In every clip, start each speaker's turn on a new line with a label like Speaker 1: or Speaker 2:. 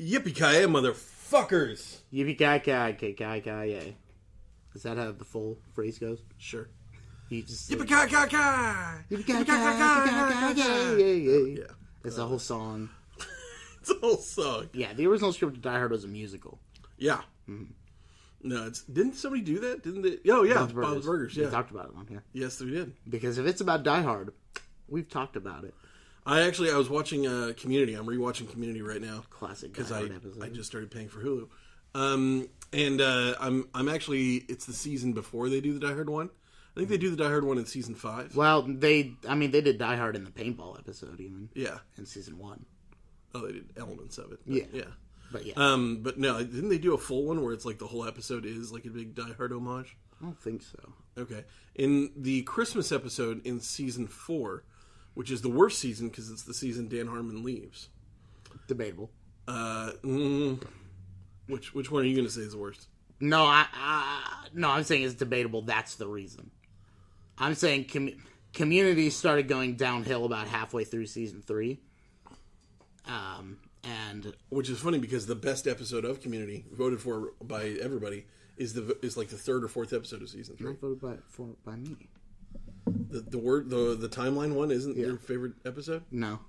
Speaker 1: Yippee-ki-yay, motherfuckers!
Speaker 2: Yippee-ki-ki-ki-ki-ki-yay. Is that how the full phrase goes?
Speaker 1: Sure.
Speaker 2: Yippee-ki-ki-ki!
Speaker 1: Yippee-ki-ki-ki!
Speaker 2: Yeah. It's a whole song.
Speaker 1: It's a whole song.
Speaker 2: Yeah, the original script of Die Hard was a musical.
Speaker 1: Yeah. Mm-hmm. No, didn't somebody do that? Didn't they? Oh, yeah. Bob's Burgers. Yeah.
Speaker 2: We talked about it on here.
Speaker 1: Yes, we did.
Speaker 2: Because if it's about Die Hard, we've talked about it.
Speaker 1: I was watching Community. I'm rewatching Community right now.
Speaker 2: Classic
Speaker 1: because
Speaker 2: Die Hard episode.
Speaker 1: I just started paying for Hulu. I'm actually, it's the season before they do the Die Hard one. I think they do the Die Hard one in season 5.
Speaker 2: Well, they did Die Hard in the paintball episode even.
Speaker 1: Yeah.
Speaker 2: In season 1.
Speaker 1: Oh, they did elements of it.
Speaker 2: Yeah.
Speaker 1: Yeah.
Speaker 2: But yeah.
Speaker 1: But no, didn't they do a full one where it's like the whole episode is like a big Die Hard homage?
Speaker 2: I don't think so.
Speaker 1: Okay. In the Christmas episode in season 4, which is the worst season because it's the season Dan Harmon leaves.
Speaker 2: Debatable.
Speaker 1: Which one are you going to say is the worst?
Speaker 2: No, I'm saying it's debatable. That's the reason. I'm saying Community started going downhill about halfway through season 3. And
Speaker 1: which is funny because the best episode of Community, voted for by everybody, is like the 3rd or 4th episode of season 3.
Speaker 2: Not voted by me.
Speaker 1: The timeline one isn't your favorite episode?
Speaker 2: No.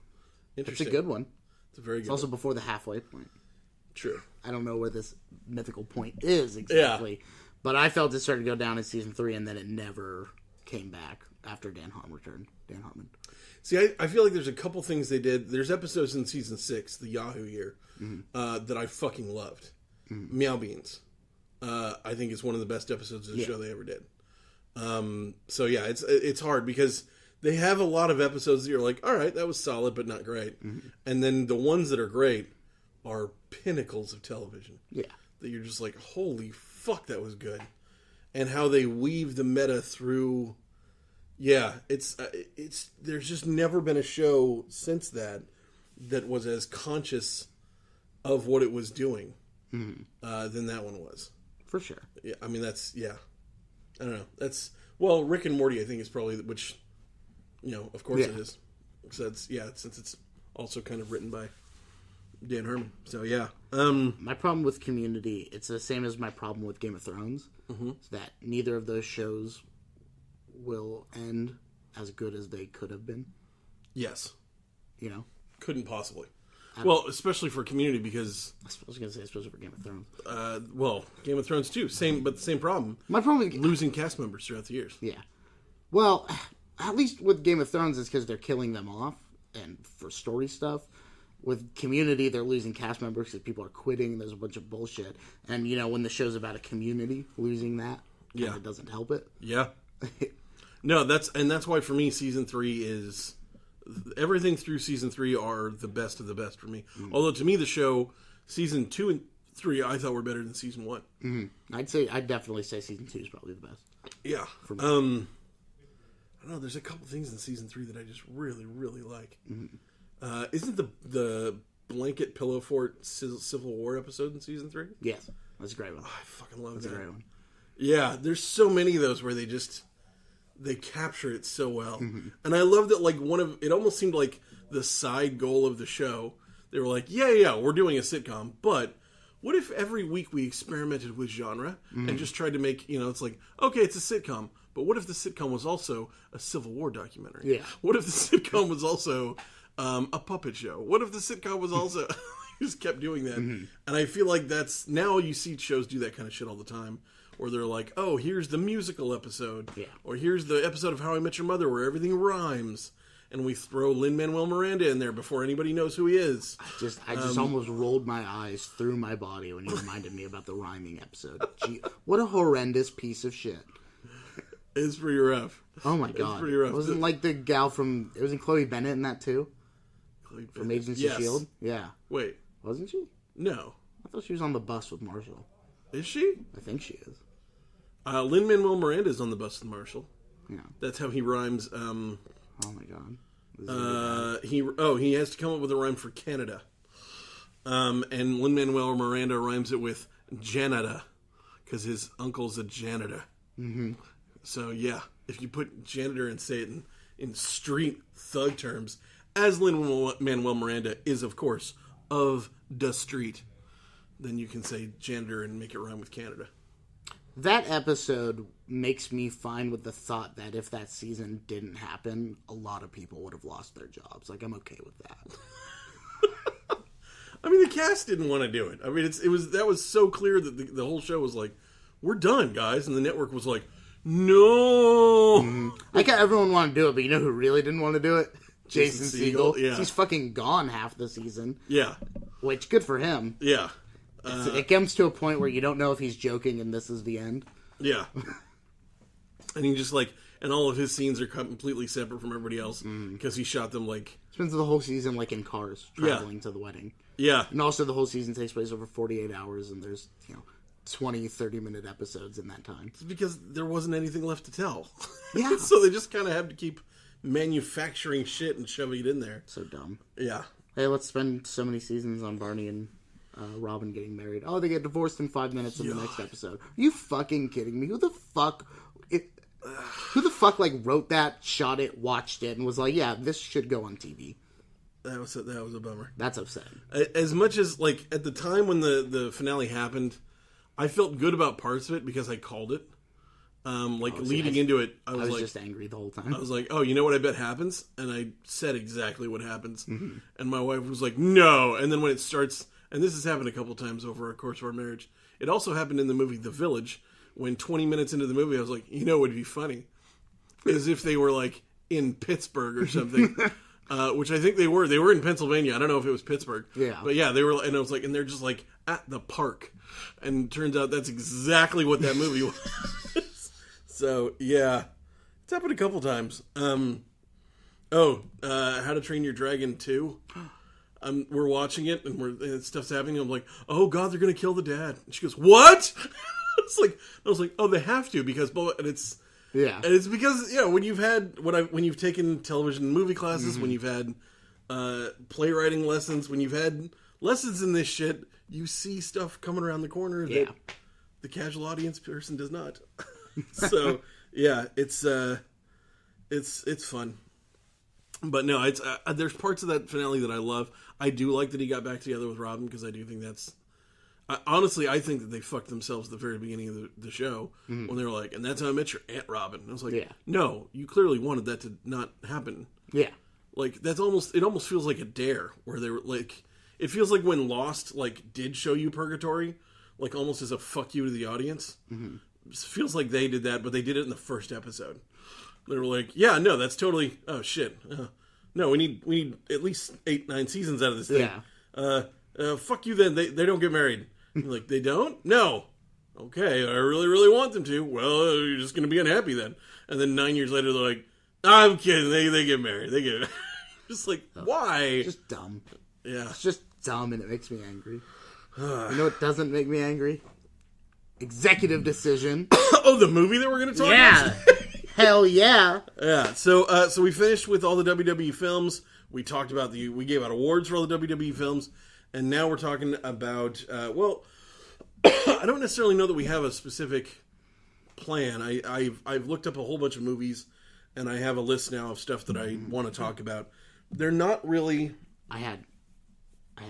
Speaker 1: Interesting.
Speaker 2: It's a good one.
Speaker 1: It's a very good.
Speaker 2: It's also before the halfway point.
Speaker 1: True.
Speaker 2: I don't know where this mythical point is exactly, but I felt it started to go down in season 3, and then it never came back after Dan Harmon returned. Dan Harmon.
Speaker 1: See, I feel like there's a couple things they did. There's episodes in season 6, the Yahoo year, that I fucking loved. Mm-hmm. Meow Beans. I think it's one of the best episodes of the show they ever did. So yeah, it's hard because they have a lot of episodes that you're like, all right, that was solid, but not great. Mm-hmm. And then the ones that are great are pinnacles of television. Yeah. That you're just like, holy fuck, that was good. And how they weave the meta through. Yeah, it's there's just never been a show since that was as conscious of what it was doing than that one was.
Speaker 2: For sure.
Speaker 1: Yeah, I mean, I don't know. Well, Rick and Morty, I think, is probably, which, of course it is. So since it's also kind of written by Dan Harmon. So, yeah.
Speaker 2: My problem with Community, it's the same as my problem with Game of Thrones. Mm-hmm. It's that neither of those shows will end as good as they could have been.
Speaker 1: Yes.
Speaker 2: Couldn't
Speaker 1: possibly. Well, especially for Community because...
Speaker 2: I was going to say especially for Game of Thrones.
Speaker 1: Well, Game of Thrones too. But the same problem.
Speaker 2: My problem with...
Speaker 1: Losing cast members throughout the years.
Speaker 2: Yeah. Well, at least with Game of Thrones, it's because they're killing them off and for story stuff. With Community, they're losing cast members because people are quitting. There's a bunch of bullshit. And, when the show's about a community, losing that kind of doesn't help it.
Speaker 1: Yeah. No, that's why for me, season 3 is... Everything through season 3 are the best of the best for me. Mm-hmm. Although, to me, the show, season 2 and 3, I thought were better than season 1.
Speaker 2: Mm-hmm. I'd definitely say season 2 is probably the best.
Speaker 1: Yeah. For me. I don't know, there's a couple things in season 3 that I just really, really like. Mm-hmm. Isn't the Blanket Pillow Fort Civil War episode in season 3?
Speaker 2: Yes. That's a great one.
Speaker 1: Oh, I fucking love that.
Speaker 2: That's a great one.
Speaker 1: Yeah, there's so many of those where they capture it so well. Mm-hmm. And I love that, it almost seemed like the side goal of the show. They were like, yeah, we're doing a sitcom, but what if every week we experimented with genre and just tried to make, it's like, okay, it's a sitcom, but what if the sitcom was also a Civil War documentary?
Speaker 2: Yeah.
Speaker 1: What if the sitcom was also a puppet show? What if the sitcom was also... just kept doing that. Mm-hmm. And I feel like now you see shows do that kind of shit all the time. Where they're like, oh, here's the musical episode. Yeah. Or here's the episode of How I Met Your Mother where everything rhymes. And we throw Lin-Manuel Miranda in there before anybody knows who he is.
Speaker 2: I just almost rolled my eyes through my body when you reminded me about the rhyming episode. Gee, what a horrendous piece of shit.
Speaker 1: It's pretty rough.
Speaker 2: Oh my god. It's pretty rough. It wasn't like the gal from... It wasn't Chloe Bennett in that too?
Speaker 1: Chloe Bennett.
Speaker 2: From Agents of S.H.I.E.L.D.? Yeah.
Speaker 1: Wait.
Speaker 2: Wasn't she?
Speaker 1: No.
Speaker 2: I thought she was on the bus with Marshall.
Speaker 1: Is she?
Speaker 2: I think she is.
Speaker 1: Lin-Manuel Miranda is on the bus with Marshall.
Speaker 2: Yeah.
Speaker 1: That's how he rhymes.
Speaker 2: Oh my god.
Speaker 1: He has to come up with a rhyme for Canada. And Lin-Manuel Miranda rhymes it with Janada because his uncle's a janitor. Mm-hmm. So yeah, if you put janitor and say it in street thug terms, as Lin-Manuel Miranda is of course of the street, then you can say janitor and make it rhyme with Canada.
Speaker 2: That episode makes me fine with the thought that if that season didn't happen, a lot of people would have lost their jobs. Like, I'm okay with that.
Speaker 1: I mean, the cast didn't want to do it. I mean, that was so clear that the whole show was like, we're done, guys. And the network was like, no.
Speaker 2: I got everyone want to do it, but you know who really didn't want to do it? Jason Segal.
Speaker 1: Yeah.
Speaker 2: He's fucking gone half the season.
Speaker 1: Yeah.
Speaker 2: Which, good for him.
Speaker 1: Yeah.
Speaker 2: It comes to a point where you don't know if he's joking and this is the end.
Speaker 1: Yeah. And he just and all of his scenes are completely separate from everybody else because he shot them
Speaker 2: spends the whole season in cars traveling to the wedding.
Speaker 1: Yeah.
Speaker 2: And also the whole season takes place over 48 hours and there's, 20, 30-minute episodes in that time.
Speaker 1: It's because there wasn't anything left to tell.
Speaker 2: Yeah.
Speaker 1: So they just kind of have to keep manufacturing shit and shoving it in there.
Speaker 2: So dumb.
Speaker 1: Yeah.
Speaker 2: Hey, let's spend so many seasons on Barney and Robin getting married. Oh, they get divorced in 5 minutes in the next episode. Are you fucking kidding me? Who the fuck wrote that, shot it, watched it, and was like, yeah, this should go on TV?
Speaker 1: That was a bummer.
Speaker 2: That's upsetting.
Speaker 1: As much as at the time when the finale happened, I felt good about parts of it because I called it. Leading into it, I was
Speaker 2: just angry the whole time.
Speaker 1: I was like, oh, you know what I bet happens? And I said exactly what happens. Mm-hmm. And my wife was like, no. And then when it starts, and this has happened a couple times over the course of our marriage, it also happened in the movie The Village, when 20 minutes into the movie, I was like, you know what would be funny? As if they were in Pittsburgh or something. Which I think they were. They were in Pennsylvania. I don't know if it was Pittsburgh.
Speaker 2: Yeah.
Speaker 1: But yeah, they were, and I was like, and they're just at the park. And it turns out that's exactly what that movie was. So, yeah. It's happened a couple times. How to Train Your Dragon 2. We're watching it, and stuff's happening. I'm like, oh god, they're going to kill the dad. And she goes, what? I was like, oh, they have to, because, and it's,
Speaker 2: yeah.
Speaker 1: And it's because, when you've taken television and movie classes, when you've had playwriting lessons, when you've had lessons in this shit, you see stuff coming around the corner that the casual audience person does not. So, yeah, it's fun. But no, it's there's parts of that finale that I love. I do like that he got back together with Robin, because I do think that's... honestly, I think that they fucked themselves at the very beginning of the show when they were like, and that's how I met your Aunt Robin. And I was like, no, you clearly wanted that to not happen.
Speaker 2: Yeah.
Speaker 1: It almost feels like a dare, where they were it feels like when Lost did show you purgatory, almost as a fuck you to the audience. Mm-hmm. It feels like they did that, but they did it in the first episode. They were like, yeah, no, that's totally, oh shit. No, we need at least 8-9 seasons out of this thing.
Speaker 2: Yeah.
Speaker 1: Fuck you then, they don't get married. Like, they don't? No. Okay, I really, really want them to. Well, you're just going to be unhappy then. And then 9 years later, they're like, I'm kidding, they get married. They get just why?
Speaker 2: It's just dumb.
Speaker 1: Yeah.
Speaker 2: It's just dumb, and it makes me angry. You know what doesn't make me angry? Executive Decision.
Speaker 1: Oh, the movie that we're going to talk about?
Speaker 2: Hell yeah.
Speaker 1: Yeah. So we finished with all the WWE films. We talked about we gave out awards for all the WWE films. And now we're talking about, I don't necessarily know that we have a specific plan. I've looked up a whole bunch of movies, and I have a list now of stuff that I want to talk about. They're not really...
Speaker 2: I had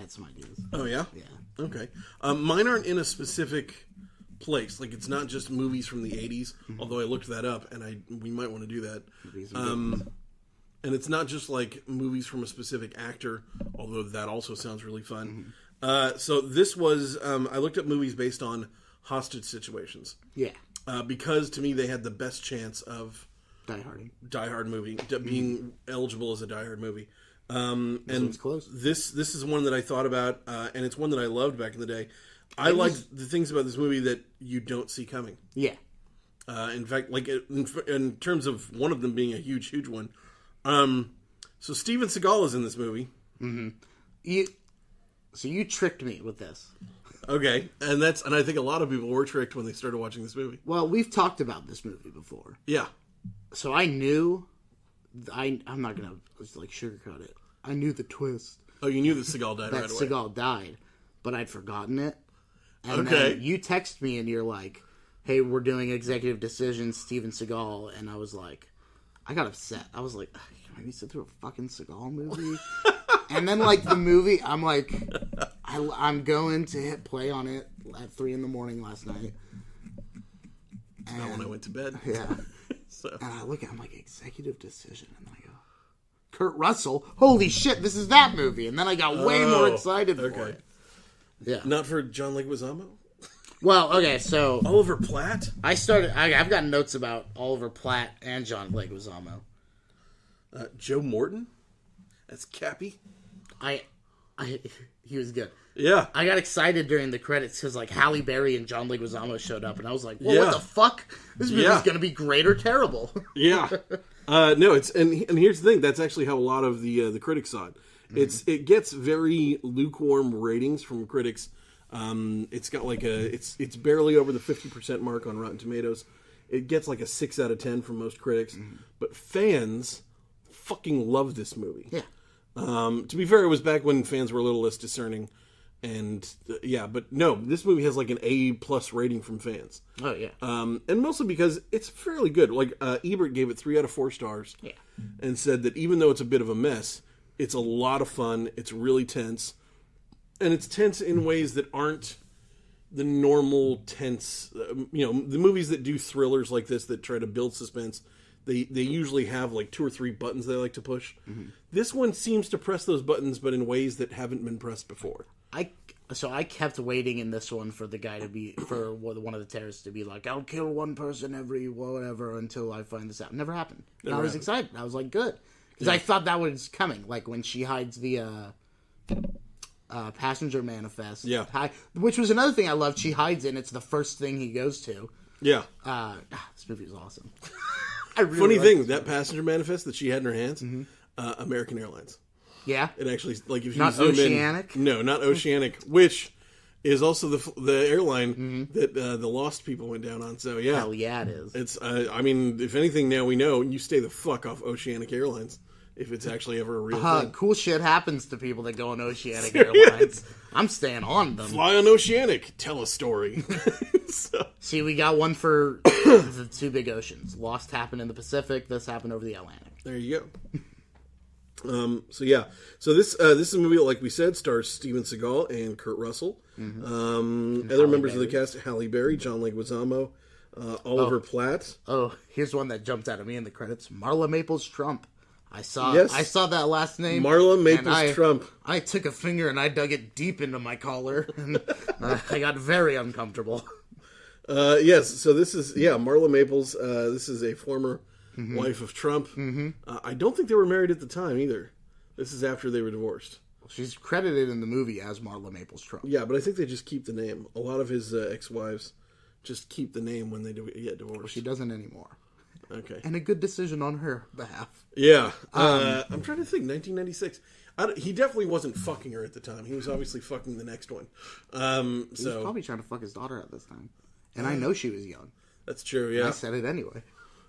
Speaker 2: some ideas.
Speaker 1: Oh, yeah?
Speaker 2: Yeah.
Speaker 1: Okay. Mine aren't in a specific place. It's not just movies from the 80s, although I looked that up, and we might want to do that. And it's not just movies from a specific actor, although that also sounds really fun. Mm-hmm. So this was, I looked up movies based on hostage situations.
Speaker 2: Yeah.
Speaker 1: Because to me they had the best chance of Die Hard movie, being eligible as a Die Hard movie. And
Speaker 2: close.
Speaker 1: This is one that I thought about, and it's one that I loved back in the day. I like the things about this movie that you don't see coming.
Speaker 2: Yeah.
Speaker 1: In fact, in terms of one of them being a huge, huge one. So Steven Segal is in this movie.
Speaker 2: Mm-hmm. You tricked me with this.
Speaker 1: Okay, and I think a lot of people were tricked when they started watching this movie.
Speaker 2: Well, we've talked about this movie before.
Speaker 1: Yeah.
Speaker 2: So I knew, I'm not gonna sugarcoat it. I knew the twist.
Speaker 1: Oh, you knew that Segal died right away.
Speaker 2: That Segal died, but I'd forgotten it. And
Speaker 1: okay.
Speaker 2: Then you text me and you're like, "Hey, we're doing Executive Decision, Steven Segal," and I was like, I got upset. I was like, can we sit through a fucking Seagal movie? And then, like, the movie, I'm like, I'm going to hit play on it at 3 a.m. last night. And,
Speaker 1: Not when I went to bed.
Speaker 2: Yeah.
Speaker 1: So.
Speaker 2: And I look at it, I'm like, executive decision. And then I go, Kurt Russell? Holy shit, this is that movie. And then I got way more excited for it. Yeah.
Speaker 1: Not for John Leguizamo?
Speaker 2: Well, okay, so...
Speaker 1: Oliver Platt?
Speaker 2: I've got notes about Oliver Platt and John Leguizamo.
Speaker 1: Joe Morton? That's Cappy?
Speaker 2: He was good.
Speaker 1: Yeah.
Speaker 2: I got excited during the credits because, like, Halle Berry and John Leguizamo showed up, and I was like, well, what the fuck? This movie's going to be great or terrible.
Speaker 1: Yeah. No, it's... And here's the thing. That's actually how a lot of the critics saw it. It gets very lukewarm ratings from critics. It's got like it's barely over the 50% mark on Rotten Tomatoes. It gets like a 6 out of 10 from most critics. But fans fucking love this movie.
Speaker 2: Yeah.
Speaker 1: To be fair, it was back when fans were a little less discerning. And but no, this movie has like an A+ rating from fans.
Speaker 2: Oh yeah.
Speaker 1: And mostly because it's fairly good. Like Ebert gave it 3 out of 4 stars.
Speaker 2: Yeah.
Speaker 1: And said that even though it's a bit of a mess, it's a lot of fun. It's really tense. And it's tense in ways that aren't the normal tense. The movies that do thrillers like this that try to build suspense, they usually have like 2 or 3 buttons they like to push. This one seems to press those buttons, but in ways that haven't been pressed before.
Speaker 2: I kept waiting in this one for the guy for one of the terrorists to be like, I'll kill one person every whatever until I find this out. Never happened. I was excited. I was like, good. Because I thought that was coming. Like when she hides the passenger manifest.
Speaker 1: Yeah.
Speaker 2: Which was another thing I loved. She hides it, and it's the first thing he goes to.
Speaker 1: Yeah.
Speaker 2: This movie is awesome.
Speaker 1: Funny thing, that passenger manifest that she had in her hands, American Airlines.
Speaker 2: Yeah.
Speaker 1: It actually, like, if you
Speaker 2: not
Speaker 1: zoom
Speaker 2: Oceanic?
Speaker 1: in, no, not Oceanic, which is also the airline that the Lost people went down on. So yeah,
Speaker 2: hell yeah, it is.
Speaker 1: It's I mean, if anything, now we know you stay the fuck off Oceanic Airlines if it's actually ever a real thing.
Speaker 2: Cool shit happens to people that go on Oceanic Airlines. I'm staying on them.
Speaker 1: Fly on Oceanic, tell a story.
Speaker 2: See, we got one for the 2 big oceans. Lost happened in the Pacific. This happened over the Atlantic.
Speaker 1: There you go. So this is a movie, like we said, stars Steven Seagal and Kurt Russell. Other members of the cast: Halle Berry, John Leguizamo, Oliver Platt.
Speaker 2: Oh, here's one that jumped out at me in the credits: Marla Maples Trump. I saw that last name,
Speaker 1: Marla Maples Trump.
Speaker 2: I took a finger and I dug it deep into my collar, and I got very uncomfortable.
Speaker 1: Yes, so this is Marla Maples. This is a former wife of Trump. I don't think they were married at the time either. This is after they were divorced.
Speaker 2: She's credited in the movie as Marla Maples Trump.
Speaker 1: Yeah, but I think they just keep the name. A lot of his ex-wives just keep the name when they get divorced.
Speaker 2: Well, she doesn't anymore.
Speaker 1: Okay.
Speaker 2: And a good decision on her behalf.
Speaker 1: Yeah. I'm trying to think. 1996. He definitely wasn't fucking her at the time. He was obviously fucking the next one.
Speaker 2: He was probably trying to fuck his daughter at this time. And I know she was young.
Speaker 1: That's true, yeah.
Speaker 2: I said it anyway.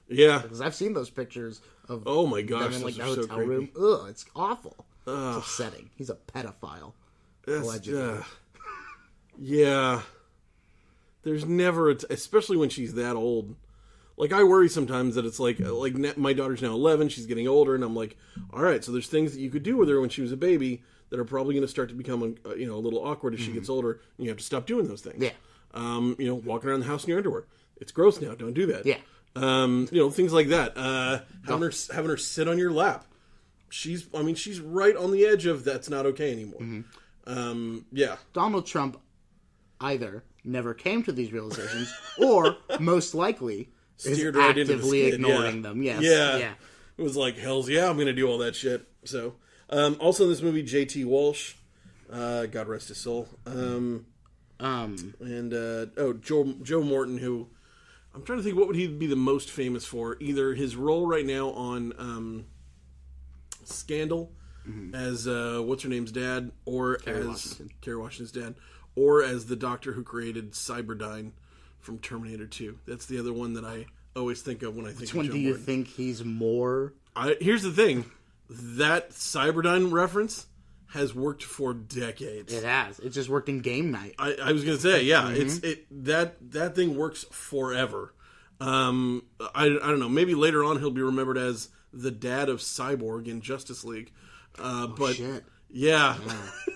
Speaker 1: Yeah.
Speaker 2: Because I've seen those pictures of
Speaker 1: oh my gosh,
Speaker 2: them in like the
Speaker 1: so
Speaker 2: hotel
Speaker 1: creepy.
Speaker 2: room. Ugh, it's awful. It's upsetting. He's a pedophile. Allegedly.
Speaker 1: Yeah. There's never, especially when she's that old. Like, I worry sometimes that it's like my daughter's now 11, she's getting older, and I'm like, all right, so there's things that you could do with her when she was a baby that are probably going to start to become, a little awkward as she gets older, and you have to stop doing those things.
Speaker 2: Yeah.
Speaker 1: Walking around the house in your underwear. It's gross now, don't do that.
Speaker 2: Yeah.
Speaker 1: Things like that. Having her sit on your lap. She's right on the edge of that's not okay anymore. Yeah.
Speaker 2: Donald Trump either never came to these realizations or most likely
Speaker 1: steered
Speaker 2: is
Speaker 1: right into
Speaker 2: actively
Speaker 1: the skid.
Speaker 2: ignoring them. Yes.
Speaker 1: Yeah. It was like, hell's yeah, I'm going to do all that shit. So, also in this movie, J.T. Walsh, God rest his soul. And Joe Morton, who I'm trying to think what would he be the most famous for? Either his role right now on Scandal as what's her name's dad, or Kerry Washington's dad, or as the doctor who created Cyberdyne from Terminator 2. That's the other one that I always think of when I think of Joe Morton.
Speaker 2: Which one do you think he's more?
Speaker 1: Here's the thing. That Cyberdyne reference has worked for decades.
Speaker 2: It has. It just worked in game night.
Speaker 1: I was going to say, yeah, that thing works forever. I don't know. Maybe later on he'll be remembered as the dad of Cyborg in Justice League. But
Speaker 2: shit.
Speaker 1: Yeah.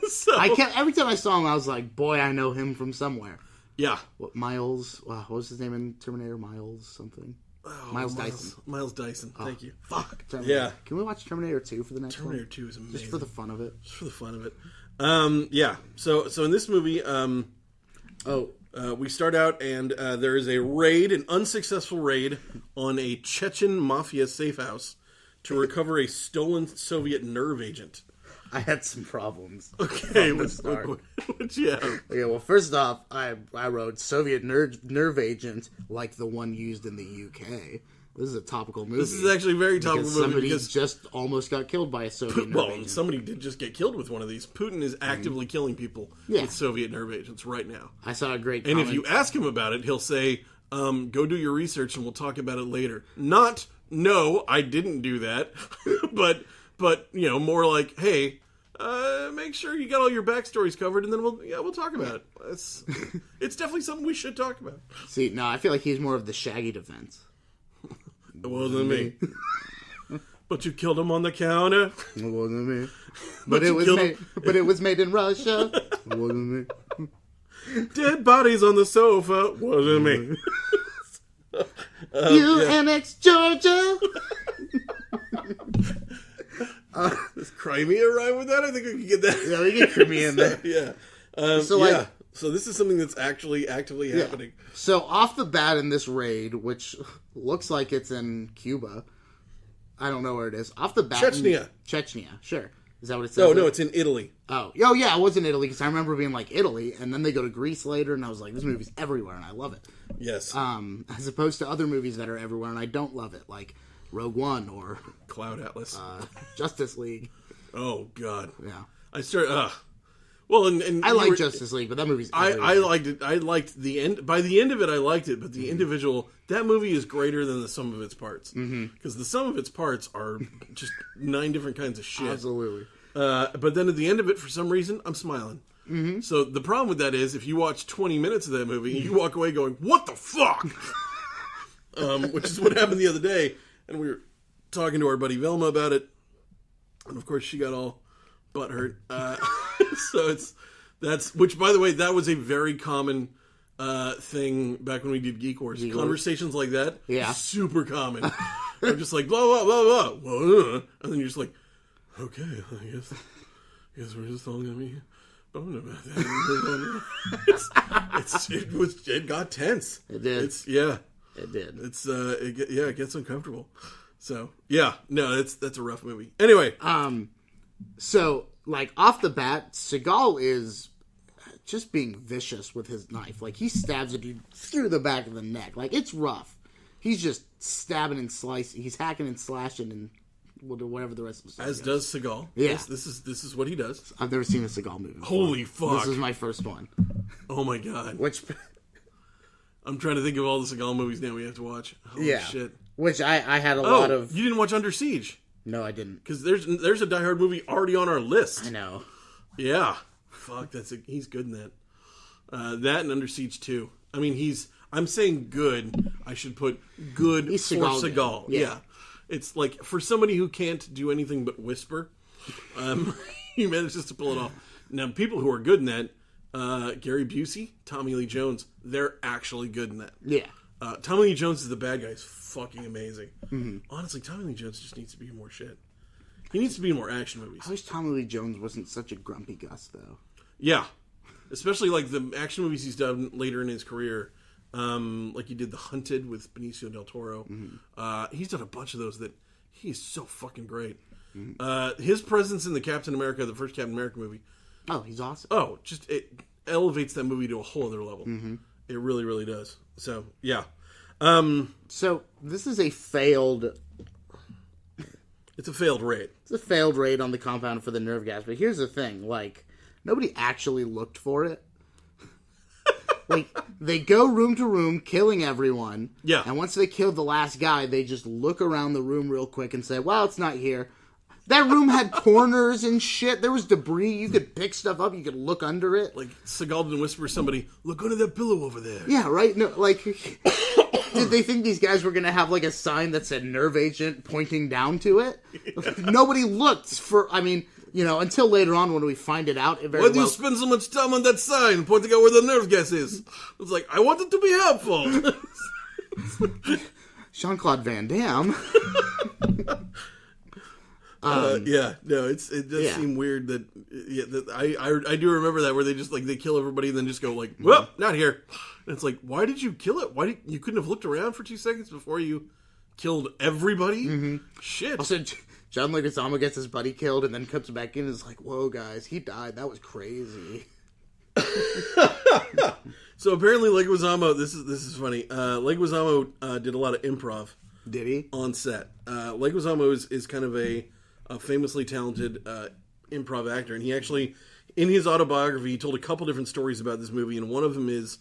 Speaker 1: So,
Speaker 2: I kept every time I saw him, I was like, boy, I know him from somewhere.
Speaker 1: yeah.
Speaker 2: What Miles? What was his name in Terminator? Miles something.
Speaker 1: Oh,
Speaker 2: Miles Dyson.
Speaker 1: Miles Dyson. Thank you.
Speaker 2: Fuck. Terminator.
Speaker 1: Yeah.
Speaker 2: Can we watch Terminator 2 for the next
Speaker 1: Terminator
Speaker 2: one?
Speaker 1: 2 is amazing.
Speaker 2: Just for the fun of it.
Speaker 1: Just for the fun of it. Yeah. So in this movie, we start out and there is a raid, an unsuccessful raid on a Chechen mafia safe house to recover a stolen Soviet nerve agent.
Speaker 2: I had some problems.
Speaker 1: Okay,
Speaker 2: What
Speaker 1: you have?
Speaker 2: Okay, well, first off, I wrote Soviet nerve agent like the one used in the UK. This is a topical movie.
Speaker 1: This is actually a very topical movie
Speaker 2: somebody
Speaker 1: because
Speaker 2: just almost got killed by a Soviet nerve agent.
Speaker 1: somebody did just get killed with one of these. Putin is actively killing people with Soviet nerve agents right now.
Speaker 2: I saw a great
Speaker 1: And
Speaker 2: comment.
Speaker 1: if you ask him about it, he'll say, go do your research and we'll talk about it later. Not, no, I didn't do that. but more like, hey, make sure you got all your backstories covered and then we'll talk about it. It's definitely something we should talk about.
Speaker 2: See, no, I feel like he's more of the Shaggy defense.
Speaker 1: It wasn't me. But you killed him on the counter.
Speaker 2: It wasn't me. But it was made in Russia. It wasn't me.
Speaker 1: Dead bodies on the sofa. Wasn't me.
Speaker 2: UNX Georgia.
Speaker 1: Does Crimea rhyme with that? I think we can get that.
Speaker 2: Yeah, we get Crimea in there.
Speaker 1: Yeah. So this is something that's actually actively happening.
Speaker 2: So off the bat in this raid, which looks like it's in Cuba, I don't know where it is. Off the bat, Chechnya, sure. Is that what it says?
Speaker 1: Oh no, it's in Italy.
Speaker 2: Oh yeah, it was in Italy because I remember being like Italy, and then they go to Greece later, and I was like, this movie's everywhere, and I love it.
Speaker 1: Yes.
Speaker 2: As opposed to other movies that are everywhere, and I don't love it, like Rogue One or
Speaker 1: Cloud Atlas,
Speaker 2: Justice League.
Speaker 1: Oh God.
Speaker 2: Yeah.
Speaker 1: I started. Well, and
Speaker 2: I like Justice League, but that movie's everywhere.
Speaker 1: I liked it. I liked the end. By the end of it, I liked it. But the individual, that movie is greater than the sum of its parts. Because the sum of its parts are just 9 different kinds of shit.
Speaker 2: Absolutely.
Speaker 1: But then at the end of it, for some reason, I'm smiling. So the problem with that is, if you watch 20 minutes of that movie, you walk away going, "What the fuck?" Which is what happened the other day, and we were talking to our buddy Velma about it, and of course she got all butthurt. So which, by the way, that was a very common thing back when we did Geek Wars. Conversations like that, super common. I'm just like, blah, blah, blah, blah, and then you're just like, okay, I guess we're just all gonna be bummed about that. It got tense.
Speaker 2: It did. It did.
Speaker 1: It gets uncomfortable. So that's a rough movie. Anyway,
Speaker 2: so like off the bat, Segal is just being vicious with his knife. Like he stabs at you through the back of the neck. Like it's rough. He's just stabbing and slicing. He's hacking and slashing and whatever the rest of the story
Speaker 1: as does Segal.
Speaker 2: Yeah,
Speaker 1: yes, this is what he does.
Speaker 2: I've never seen a Segal movie before.
Speaker 1: Holy fuck!
Speaker 2: This is my first one.
Speaker 1: Oh my god!
Speaker 2: Which
Speaker 1: I'm trying to think of all the Segal movies now we have to watch. Holy shit!
Speaker 2: Which I had a lot of.
Speaker 1: You didn't watch Under Siege?
Speaker 2: No, I didn't.
Speaker 1: Because there's a Die Hard movie already on our list.
Speaker 2: I know.
Speaker 1: Yeah. Fuck, he's good in that. That and Under Siege 2. I mean, I'm saying good. I should put good
Speaker 2: he's
Speaker 1: for Segal.
Speaker 2: Yeah.
Speaker 1: It's like, for somebody who can't do anything but whisper, he manages to pull it off. Now, people who are good in that, Gary Busey, Tommy Lee Jones, they're actually good in that.
Speaker 2: Yeah.
Speaker 1: Tommy Lee Jones is the bad guy. Is fucking amazing. Honestly, Tommy Lee Jones just needs to be in more shit. He needs to be in more action movies.
Speaker 2: I wish Tommy Lee Jones wasn't such a grumpy Gus, though.
Speaker 1: Yeah. Especially like the action movies he's done later in his career. Like he did The Hunted with Benicio del Toro. He's done a bunch of those that he's so fucking great. His presence in the the first Captain America movie.
Speaker 2: Oh, he's awesome.
Speaker 1: Oh, just it elevates that movie to a whole other level. It really, really does. So, yeah.
Speaker 2: So, this is a failed...
Speaker 1: It's a failed raid.
Speaker 2: It's a failed raid on the compound for the nerve gas. But here's the thing. Like, nobody actually looked for it. Like, they go room to room, killing everyone.
Speaker 1: Yeah.
Speaker 2: And once they kill the last guy, they just look around the room real quick and say, well, it's not here. That room had corners and shit. There was debris. You could pick stuff up. You could look under it.
Speaker 1: Like, Segal didn't whisper to somebody, look under that pillow over there.
Speaker 2: Yeah, right? No, like, did they think these guys were going to have, like, a sign that said nerve agent pointing down to it? Yeah. Nobody looked for, I mean, until later on when we find it out.
Speaker 1: Why do you spend so much time on that sign pointing out where the nerve gas is? It's like, I wanted to be helpful.
Speaker 2: Jean-Claude Van Damme.
Speaker 1: It does seem weird that I do remember that where they just they kill everybody and then just go well, not here. And it's like, why did you kill it? You couldn't have looked around for 2 seconds before you killed everybody? Mm-hmm. Shit.
Speaker 2: Also, John Leguizamo gets his buddy killed and then comes back in and is like, whoa, guys, he died. That was crazy.
Speaker 1: So apparently Leguizamo, this is funny. Leguizamo did a lot of improv.
Speaker 2: Did he?
Speaker 1: On set. Leguizamo is kind of a famously talented improv actor, and he actually, in his autobiography, he told a couple different stories about this movie, and one of them is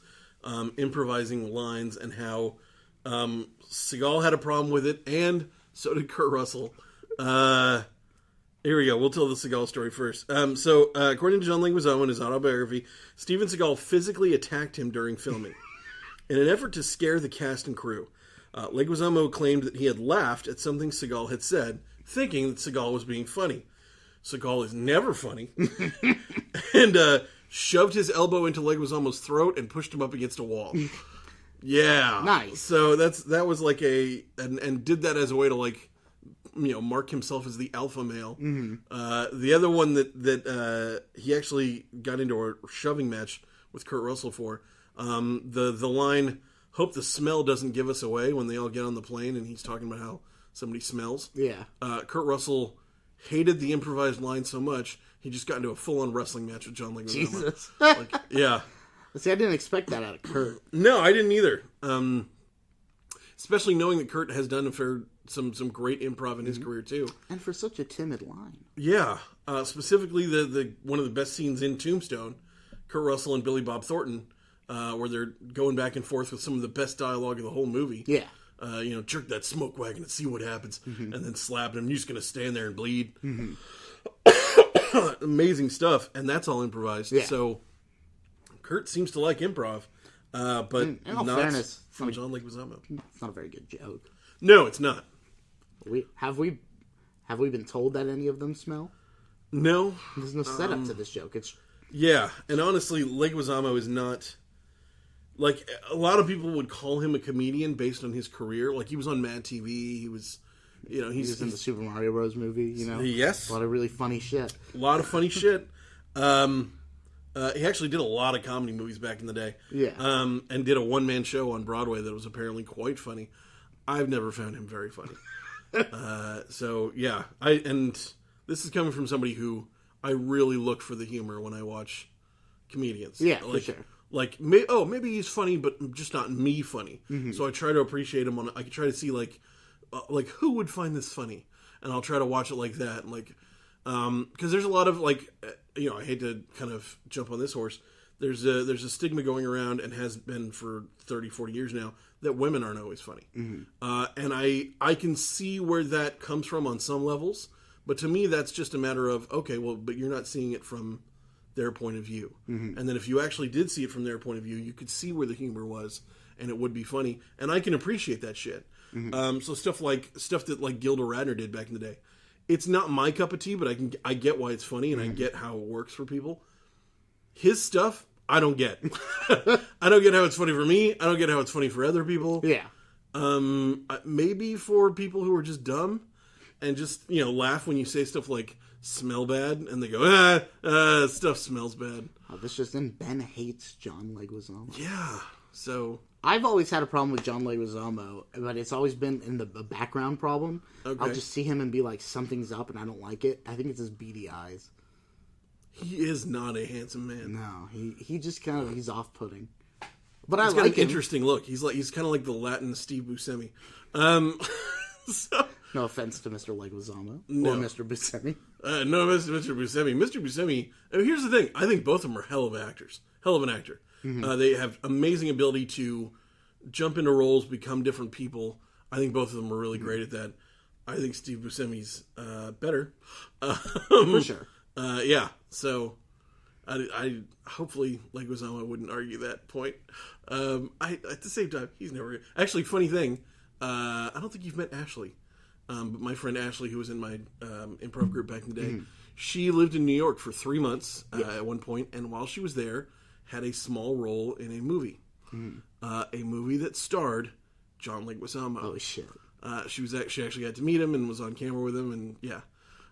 Speaker 1: improvising lines and how Segal had a problem with it, and so did Kurt Russell. Here we go. We'll tell the Segal story first. According to John Leguizamo in his autobiography, Steven Segal physically attacked him during filming in an effort to scare the cast and crew. Leguizamo claimed that he had laughed at something Segal had said, thinking that Segal was being funny. Segal is never funny, and shoved his elbow into Leguizamo's throat and pushed him up against a wall. Yeah,
Speaker 2: nice.
Speaker 1: So that was and did that as a way to mark himself as the alpha male. Mm-hmm. The other one that he actually got into a shoving match with Kurt Russell for, the line, "Hope the smell doesn't give us away," when they all get on the plane and he's talking about how somebody smells.
Speaker 2: Yeah.
Speaker 1: Kurt Russell hated the improvised line so much, he just got into a full-on wrestling match with John Leguizamo.
Speaker 2: Jesus.
Speaker 1: Yeah.
Speaker 2: See, I didn't expect that out of Kurt.
Speaker 1: No, I didn't either. Especially knowing that Kurt has done some great improv in his career too,
Speaker 2: and for such a timid line.
Speaker 1: Yeah, specifically the one of the best scenes in Tombstone, Kurt Russell and Billy Bob Thornton, where they're going back and forth with some of the best dialogue of the whole movie.
Speaker 2: Yeah,
Speaker 1: jerk that smoke wagon and see what happens, and then slapping him. You're just gonna stand there and bleed. Mm-hmm. Amazing stuff, and that's all improvised. Yeah. So Kurt seems to like improv. But
Speaker 2: in all fairness,
Speaker 1: from John Leguizamo.
Speaker 2: It's not a very good joke.
Speaker 1: No, it's not.
Speaker 2: Have we been told that any of them smell?
Speaker 1: No.
Speaker 2: There's no setup to this joke.
Speaker 1: Yeah, and honestly, Leguizamo is not a lot of people would call him a comedian based on his career. He was on Mad TV. He was, he's
Speaker 2: in the Super Mario Bros. Movie.
Speaker 1: Yes,
Speaker 2: a lot of really funny shit.
Speaker 1: A lot of funny shit. He actually did a lot of comedy movies back in the day.
Speaker 2: Yeah.
Speaker 1: And did a one-man show on Broadway that was apparently quite funny. I've never found him very funny. So, yeah. And this is coming from somebody who I really look for the humor when I watch comedians.
Speaker 2: Yeah, for sure.
Speaker 1: Maybe he's funny, but just not me funny. Mm-hmm. So I try to appreciate him. I can try to see, who would find this funny? And I'll try to watch it like that. Because there's a lot of, I hate to kind of jump on this horse. There's a stigma going around, and has been for 30, 40 years now, that women aren't always funny. Mm-hmm. And I can see where that comes from on some levels, but to me that's just a matter of, okay, well, but you're not seeing it from their point of view. Mm-hmm. And then if you actually did see it from their point of view, you could see where the humor was, and it would be funny. And I can appreciate that shit. Mm-hmm. So stuff that Gilda Radner did back in the day. It's not my cup of tea, but I get why it's funny, and I get how it works for people. His stuff, I don't get. I don't get how it's funny for me. I don't get how it's funny for other people.
Speaker 2: Yeah.
Speaker 1: Maybe for people who are just dumb and just, laugh when you say stuff like smell bad, and they go, stuff smells bad.
Speaker 2: Oh, this just in, Ben hates John Leguizamo.
Speaker 1: Yeah. So
Speaker 2: I've always had a problem with John Leguizamo, but it's always been in the background problem. Okay. I'll just see him and be like, something's up, and I don't like it. I think it's his beady eyes.
Speaker 1: He is not a handsome man.
Speaker 2: No, he just he's off-putting. But
Speaker 1: he's
Speaker 2: I
Speaker 1: got
Speaker 2: like
Speaker 1: an interesting look. He's kind of like the Latin Steve Buscemi.
Speaker 2: No offense to Mr. Leguizamo or Mr. Buscemi.
Speaker 1: No, Mr. Buscemi. Mr. Buscemi. Here's the thing. I think both of them are hell of actors. Hell of an actor. Mm-hmm. They have amazing ability to jump into roles, become different people. I think both of them are really great at that. I think Steve Buscemi's better.
Speaker 2: For sure.
Speaker 1: Yeah. So, I hopefully Leguizamo wouldn't argue that point. At the same time, he's never... Actually, funny thing, I don't think you've met Ashley. But my friend Ashley, who was in my improv group back in the day, She lived in New York for 3 months at one point, and while she was there, had a small role in a movie. A movie that starred John Leguizamo.
Speaker 2: Oh, shit.
Speaker 1: She actually got to meet him and was on camera with him, and yeah.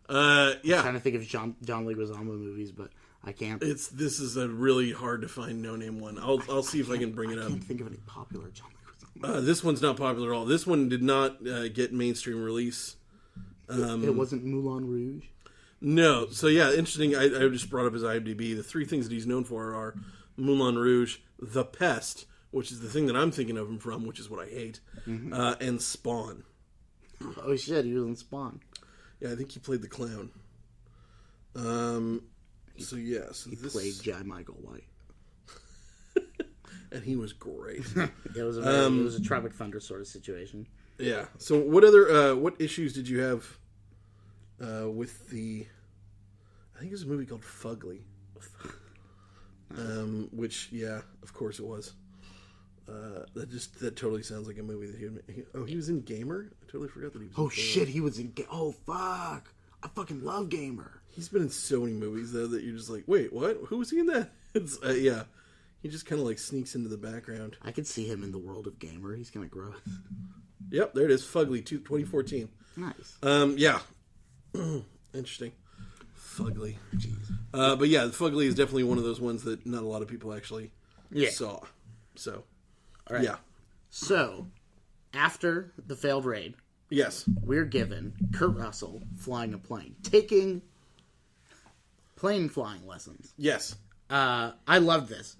Speaker 2: I'm trying to think of John Leguizamo movies, but I can't.
Speaker 1: This is a really hard to find no-name one. I'll see if I can bring it up.
Speaker 2: I can't think of any popular John Leguizamo.
Speaker 1: This one's not popular at all. This one did not get mainstream release.
Speaker 2: It wasn't Moulin Rouge?
Speaker 1: No. So yeah, interesting. I just brought up his IMDb. The 3 things that he's known for are Moulin Rouge, The Pest, which is the thing that I'm thinking of him from, which is what I hate, and Spawn.
Speaker 2: Oh shit, he was in Spawn.
Speaker 1: Yeah, I think he played the clown. So yes,
Speaker 2: he played J. Michael White,
Speaker 1: and he was great.
Speaker 2: It was a Tropic Thunder sort of situation.
Speaker 1: Yeah. So what issues did you have with the? I think it was a movie called Fugly. Which, yeah, of course it was. That totally sounds like a movie that he would make. Oh, he was in Gamer? I totally forgot that he was in Gamer.
Speaker 2: Shit, he was in oh, fuck. I fucking love Gamer.
Speaker 1: He's been in so many movies, though, that you're just like, wait, what? Who was he in that? It's, yeah. He just kind of, like, sneaks into the background.
Speaker 2: I could see him in the world of Gamer. He's kind of gross.
Speaker 1: Yep, there it is. Fugly, 2014.
Speaker 2: Nice.
Speaker 1: Yeah. Interesting. Fugly. But yeah, Fugly is definitely one of those ones that not a lot of people actually saw. So,
Speaker 2: all right. Yeah. So, after the failed raid,
Speaker 1: yes,
Speaker 2: we're given Kurt Russell flying a plane, taking plane flying lessons.
Speaker 1: Yes.
Speaker 2: I love this.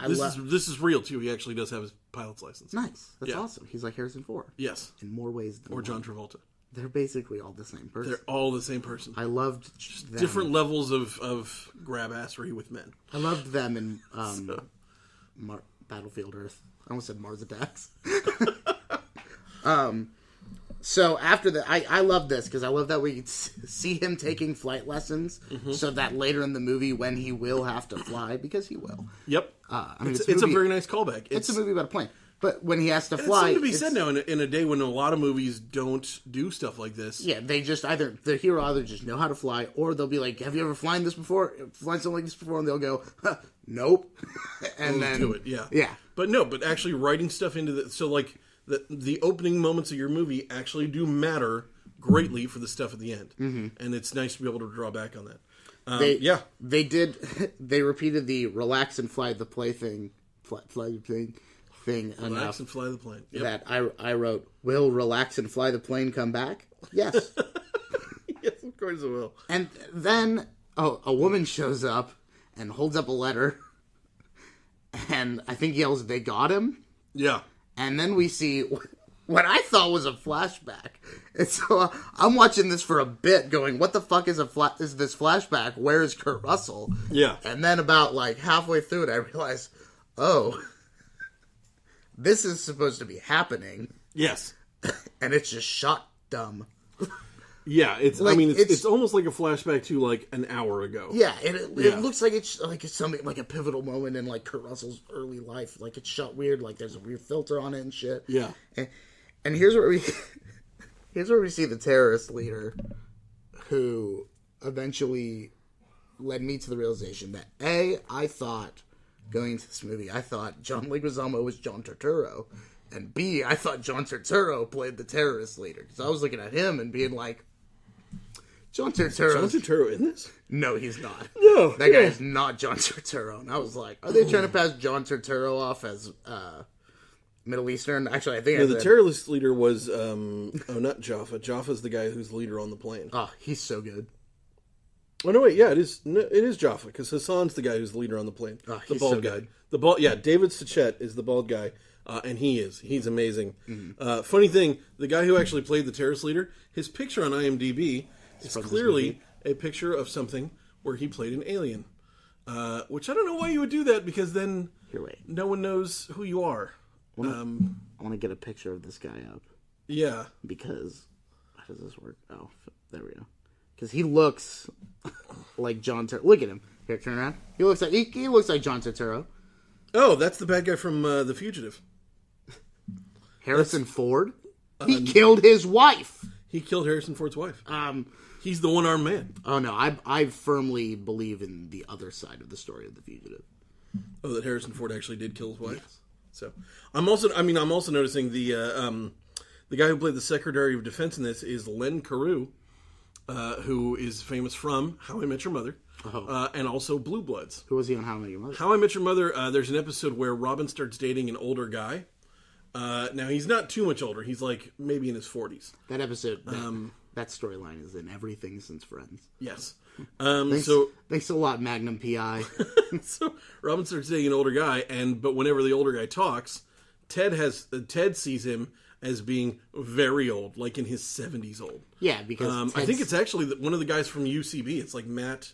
Speaker 1: This is real too. He actually does have his pilot's license.
Speaker 2: Nice. That's awesome. He's like Harrison Ford.
Speaker 1: Yes.
Speaker 2: In more ways than
Speaker 1: or John Travolta.
Speaker 2: They're basically all the same person.
Speaker 1: They're all the same person.
Speaker 2: I loved them.
Speaker 1: Different levels of grab-assery with men.
Speaker 2: I loved them in Battlefield Earth. I almost said Mars Attacks. So after that, I love this because I love that we see him taking flight lessons so that later in the movie when he will have to fly, because he will.
Speaker 1: Yep.
Speaker 2: It's
Speaker 1: a very nice callback.
Speaker 2: It's a movie about a plane. But when he has to fly...
Speaker 1: It's something to be said now in a day when a lot of movies don't do stuff like this.
Speaker 2: Yeah, they just the hero either just know how to fly, or they'll be like, have you ever flown something like this before? And they'll go, nope. And then
Speaker 1: do it, yeah.
Speaker 2: Yeah.
Speaker 1: But actually writing stuff into the... So, like, the opening moments of your movie actually do matter greatly for the stuff at the end. Mm-hmm. And it's nice to be able to draw back on that.
Speaker 2: They repeated the relax and fly the plane thing
Speaker 1: relax
Speaker 2: enough
Speaker 1: and fly the plane. Yep.
Speaker 2: That I wrote, will relax and fly the plane come back? Yes.
Speaker 1: Yes, of course it will.
Speaker 2: And then a woman shows up and holds up a letter and I think yells, they got him?
Speaker 1: Yeah.
Speaker 2: And then we see what I thought was a flashback. And so I'm watching this for a bit going, what the fuck is this flashback? Where is Kurt Russell?
Speaker 1: Yeah.
Speaker 2: And then about like halfway through it, I realized, this is supposed to be happening.
Speaker 1: Yes.
Speaker 2: And it's just shot dumb.
Speaker 1: Yeah, it's almost like a flashback to like an hour ago.
Speaker 2: Yeah, it looks like it's something like a pivotal moment in like Kurt Russell's early life. Like it's shot weird, like there's a weird filter on it and shit.
Speaker 1: Yeah.
Speaker 2: And here's where we see the terrorist leader who eventually led me to the realization that I thought going into this movie, I thought John Leguizamo was John Turturro, and B, I thought John Turturro played the terrorist leader. Because I was looking at him and being like, John
Speaker 1: Turturro in this?
Speaker 2: No, he's not.
Speaker 1: No.
Speaker 2: That guy is not John Turturro. And I was like, are they trying to pass John Turturro off as Middle Eastern? Actually, I think
Speaker 1: the terrorist leader was, not Jaffa. Jaffa's the guy who's the leader on the plane.
Speaker 2: Oh, he's so good.
Speaker 1: Oh, no, wait, yeah, it is Jaffa, because Hassan's the guy who's the leader on the plane.
Speaker 2: Oh,
Speaker 1: the bald guy. David Stachet is the bald guy, and he's amazing. Mm-hmm. Funny thing, the guy who actually played the terrorist leader, his picture on IMDb is clearly a picture of something where he played an alien. Which I don't know why you would do that, because then no one knows who you are.
Speaker 2: I want to get a picture of this guy up.
Speaker 1: Yeah.
Speaker 2: Because, how does this work? Oh, there we go. Because he looks like John Turturro. Look at him. Here, turn around. He looks like John Turturro.
Speaker 1: Oh, that's the bad guy from The Fugitive.
Speaker 2: Harrison Ford? He killed his wife.
Speaker 1: He killed Harrison Ford's wife. He's the one-armed man.
Speaker 2: Oh no, I firmly believe in the other side of the story of The Fugitive.
Speaker 1: Oh, that Harrison Ford actually did kill his wife. Yes. So I'm also noticing the guy who played the Secretary of Defense in this is Len Carew, who is famous from How I Met Your Mother. And also Blue Bloods.
Speaker 2: Who was he on How I Met Your Mother?
Speaker 1: How I Met Your Mother, there's an episode where Robin starts dating an older guy. Now, he's not too much older. He's like maybe in his 40s.
Speaker 2: That episode, that storyline is in everything since Friends.
Speaker 1: Yes.
Speaker 2: Thanks a lot, Magnum P.I.
Speaker 1: So Robin starts dating an older guy, but whenever the older guy talks, Ted sees him as being very old, like in his 70s old.
Speaker 2: Yeah, because
Speaker 1: I think it's actually one of the guys from UCB. It's like Matt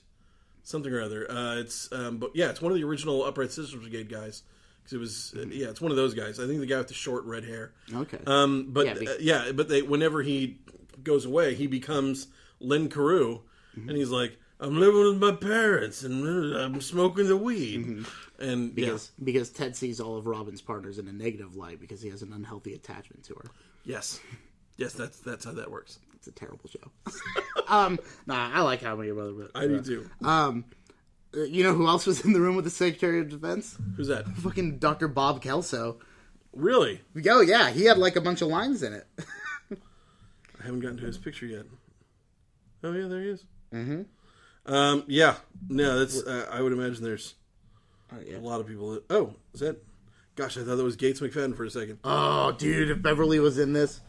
Speaker 1: something or other. It's one of the original Upright Citizens Brigade guys. Because it was it's one of those guys. I think the guy with the short red hair.
Speaker 2: Okay.
Speaker 1: But whenever he goes away, he becomes Len Carew, and he's like, I'm living with my parents and I'm smoking the weed. And
Speaker 2: because Ted sees all of Robin's partners in a negative light because he has an unhealthy attachment to her.
Speaker 1: Yes, that's how that works.
Speaker 2: It's a terrible show. I like How I Met Your Mother, but
Speaker 1: I do too.
Speaker 2: You know who else was in the room with the Secretary of Defense?
Speaker 1: Who's that?
Speaker 2: Fucking Dr. Bob Kelso.
Speaker 1: Really?
Speaker 2: Oh yeah, he had like a bunch of lines in it.
Speaker 1: I haven't gotten to his picture yet. Oh yeah, there he is. That's. I would imagine there's a lot of people. Is that? Gosh, I thought that was Gates McFadden for a second.
Speaker 2: Oh, dude, if Beverly was in this,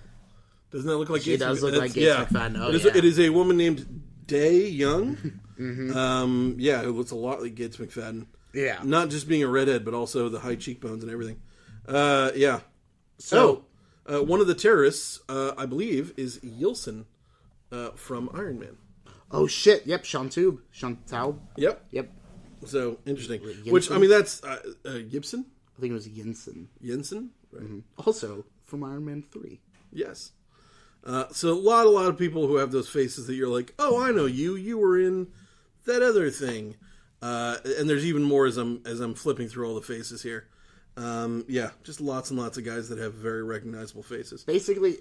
Speaker 1: doesn't that look like
Speaker 2: Gates? She does look like Gates McFadden. Oh,
Speaker 1: it is a woman named Day Young. Who looks a lot like Gates McFadden.
Speaker 2: Yeah,
Speaker 1: not just being a redhead, but also the high cheekbones and everything.
Speaker 2: So,
Speaker 1: one of the terrorists, I believe, is Yilson from Iron Man.
Speaker 2: Oh shit! Yep, Chantaub.
Speaker 1: Yep. So interesting. Which that's Gibson.
Speaker 2: I think it was Yinsen.
Speaker 1: Right.
Speaker 2: Also from Iron Man 3.
Speaker 1: Yes. So a lot of people who have those faces that you're like, oh, I know you. You were in that other thing. And there's even more as I'm flipping through all the faces here. Just lots and lots of guys that have very recognizable faces.
Speaker 2: Basically,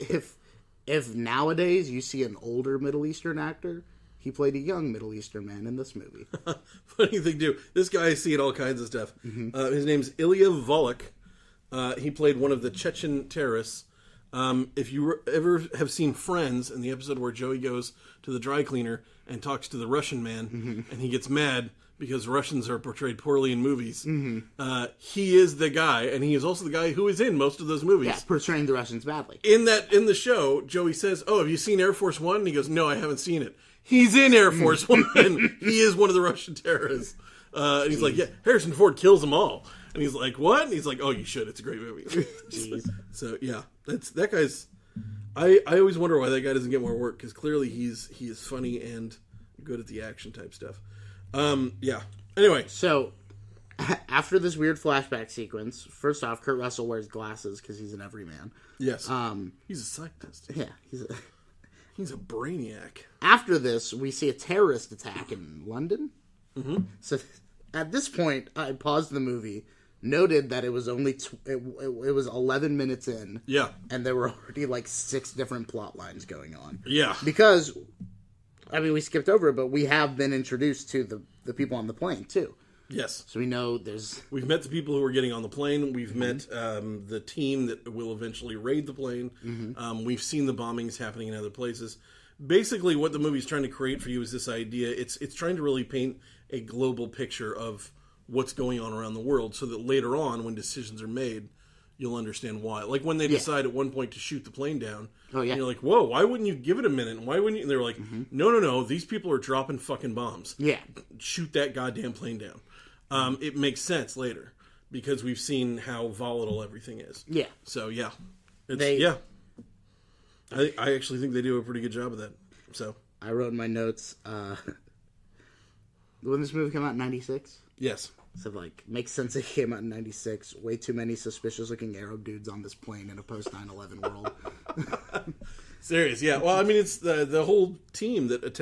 Speaker 2: if nowadays you see an older Middle Eastern actor, he played a young Middle Eastern man in this movie.
Speaker 1: Funny thing, too. This guy is seeing all kinds of stuff. His name's Ilya Volok. He played one of the Chechen terrorists. If you ever have seen Friends, in the episode where Joey goes to the dry cleaner and talks to the Russian man, and he gets mad because Russians are portrayed poorly in movies, he is the guy, and he is also the guy who is in most of those movies.
Speaker 2: Yeah, portraying the Russians badly.
Speaker 1: In the show, Joey says, "Oh, have you seen Air Force One?" And he goes, "No, I haven't seen it." He's in Air Force One. He is one of the Russian terrorists. And he's like, yeah, Harrison Ford kills them all. And he's like, what? And he's like, oh, you should. It's a great movie.
Speaker 2: Jeez.
Speaker 1: So yeah, that guy's. I always wonder why that guy doesn't get more work, because clearly he is funny and good at the action type stuff. Anyway,
Speaker 2: so after this weird flashback sequence, first off, Kurt Russell wears glasses because he's an everyman.
Speaker 1: Yes. He's a scientist.
Speaker 2: Yeah,
Speaker 1: He's a brainiac.
Speaker 2: After this, we see a terrorist attack in London. So at this point, I paused the movie, noted that it was only it was 11 minutes in.
Speaker 1: Yeah.
Speaker 2: And there were already like 6 different plot lines going on.
Speaker 1: Yeah.
Speaker 2: Because, we skipped over it, but we have been introduced to the people on the plane, too.
Speaker 1: Yes.
Speaker 2: So we know
Speaker 1: we've met the people who are getting on the plane. We've met the team that will eventually raid the plane. We've seen the bombings happening in other places. Basically, what the movie's trying to create for you is this idea. It's trying to really paint a global picture of what's going on around the world, so that later on, when decisions are made, you'll understand why. Like when they decide at one point to shoot the plane down.
Speaker 2: Oh, yeah.
Speaker 1: And you're like, whoa, why wouldn't you give it a minute? Why wouldn't you? And they're like, no, these people are dropping fucking bombs.
Speaker 2: Yeah. Shoot
Speaker 1: that goddamn plane down. It makes sense later because we've seen how volatile everything is.
Speaker 2: Yeah.
Speaker 1: So yeah, I actually think they do a pretty good job of that. So
Speaker 2: I wrote in my notes when this movie came out in '96.
Speaker 1: Yes.
Speaker 2: So makes sense it came out in '96. Way too many suspicious looking Arab dudes on this plane in a post 9/11 world.
Speaker 1: Serious, yeah. Well, it's the whole team that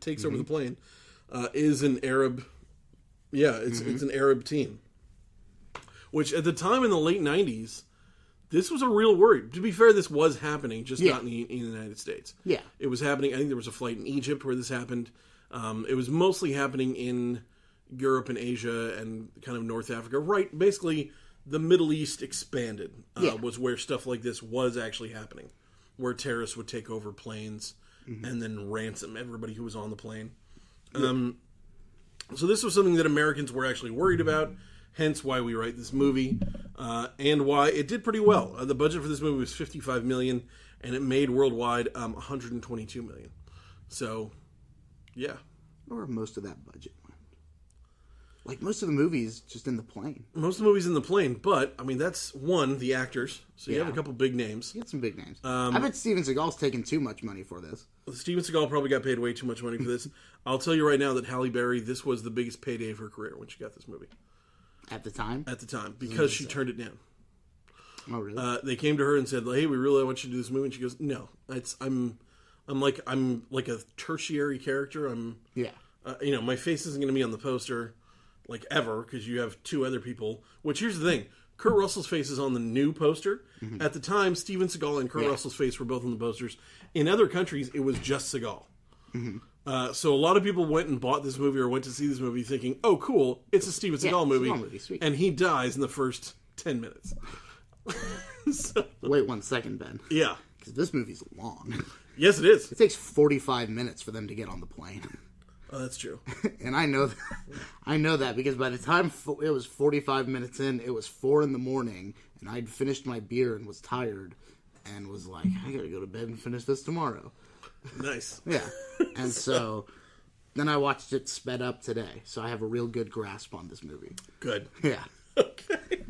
Speaker 1: takes over the plane is an Arab. Yeah, it's an Arab team. Which at the time in the late 90s, this was a real worry. To be fair, this was happening, just
Speaker 2: Yeah.
Speaker 1: not in the United States.
Speaker 2: Yeah.
Speaker 1: It was happening. I think there was a flight in Egypt where this happened. It was mostly happening in Europe and Asia and kind of North Africa. Right, basically, the Middle East expanded was where stuff like this was actually happening, where terrorists would take over planes and then ransom everybody who was on the plane. So this was something that Americans were actually worried about, hence why we write this movie, and why it did pretty well. The budget for this movie was $55 million, and it made worldwide $122 million. So, yeah.
Speaker 2: Or most of that budget went. Like, most of the movies just in the plane.
Speaker 1: Most of the movies in the plane, but, I mean, that's one, the actors. So you have a couple big names.
Speaker 2: You had some big names. I bet Steven Seagal's taking too much money for this.
Speaker 1: Steven Seagal probably got paid way too much money for this. I'll tell you right now that Halle Berry, this was the biggest payday of her career when she got this movie.
Speaker 2: At the time?
Speaker 1: At the time, because she turned it down.
Speaker 2: Oh, really?
Speaker 1: They came to her and said, "Hey, we really want you to do this movie." And she goes, "No, I'm like a tertiary character. My face isn't going to be on the poster, like ever, because you have two other people." Which here's the thing: Kurt Russell's face is on the new poster. At the time, Steven Seagal and Kurt Russell's face were both on the posters. In other countries, it was just Seagal. So a lot of people went and bought this movie or went to see this movie thinking, "Oh, cool, it's a Steven Seagal movie,"
Speaker 2: sweet.
Speaker 1: And he dies in the first 10 minutes.
Speaker 2: Wait 1 second, Ben.
Speaker 1: Yeah.
Speaker 2: Because this movie's long.
Speaker 1: Yes, it is.
Speaker 2: It takes 45 minutes for them to get on the plane.
Speaker 1: Oh, that's true.
Speaker 2: And I know that because by the time it was 45 minutes in, it was 4 a.m, and I'd finished my beer and was tired and was like, I gotta go to bed and finish this tomorrow.
Speaker 1: Nice.
Speaker 2: Yeah. And so then I watched it sped up today, so I have a real good grasp on this movie.
Speaker 1: Good.
Speaker 2: Yeah.
Speaker 1: Okay.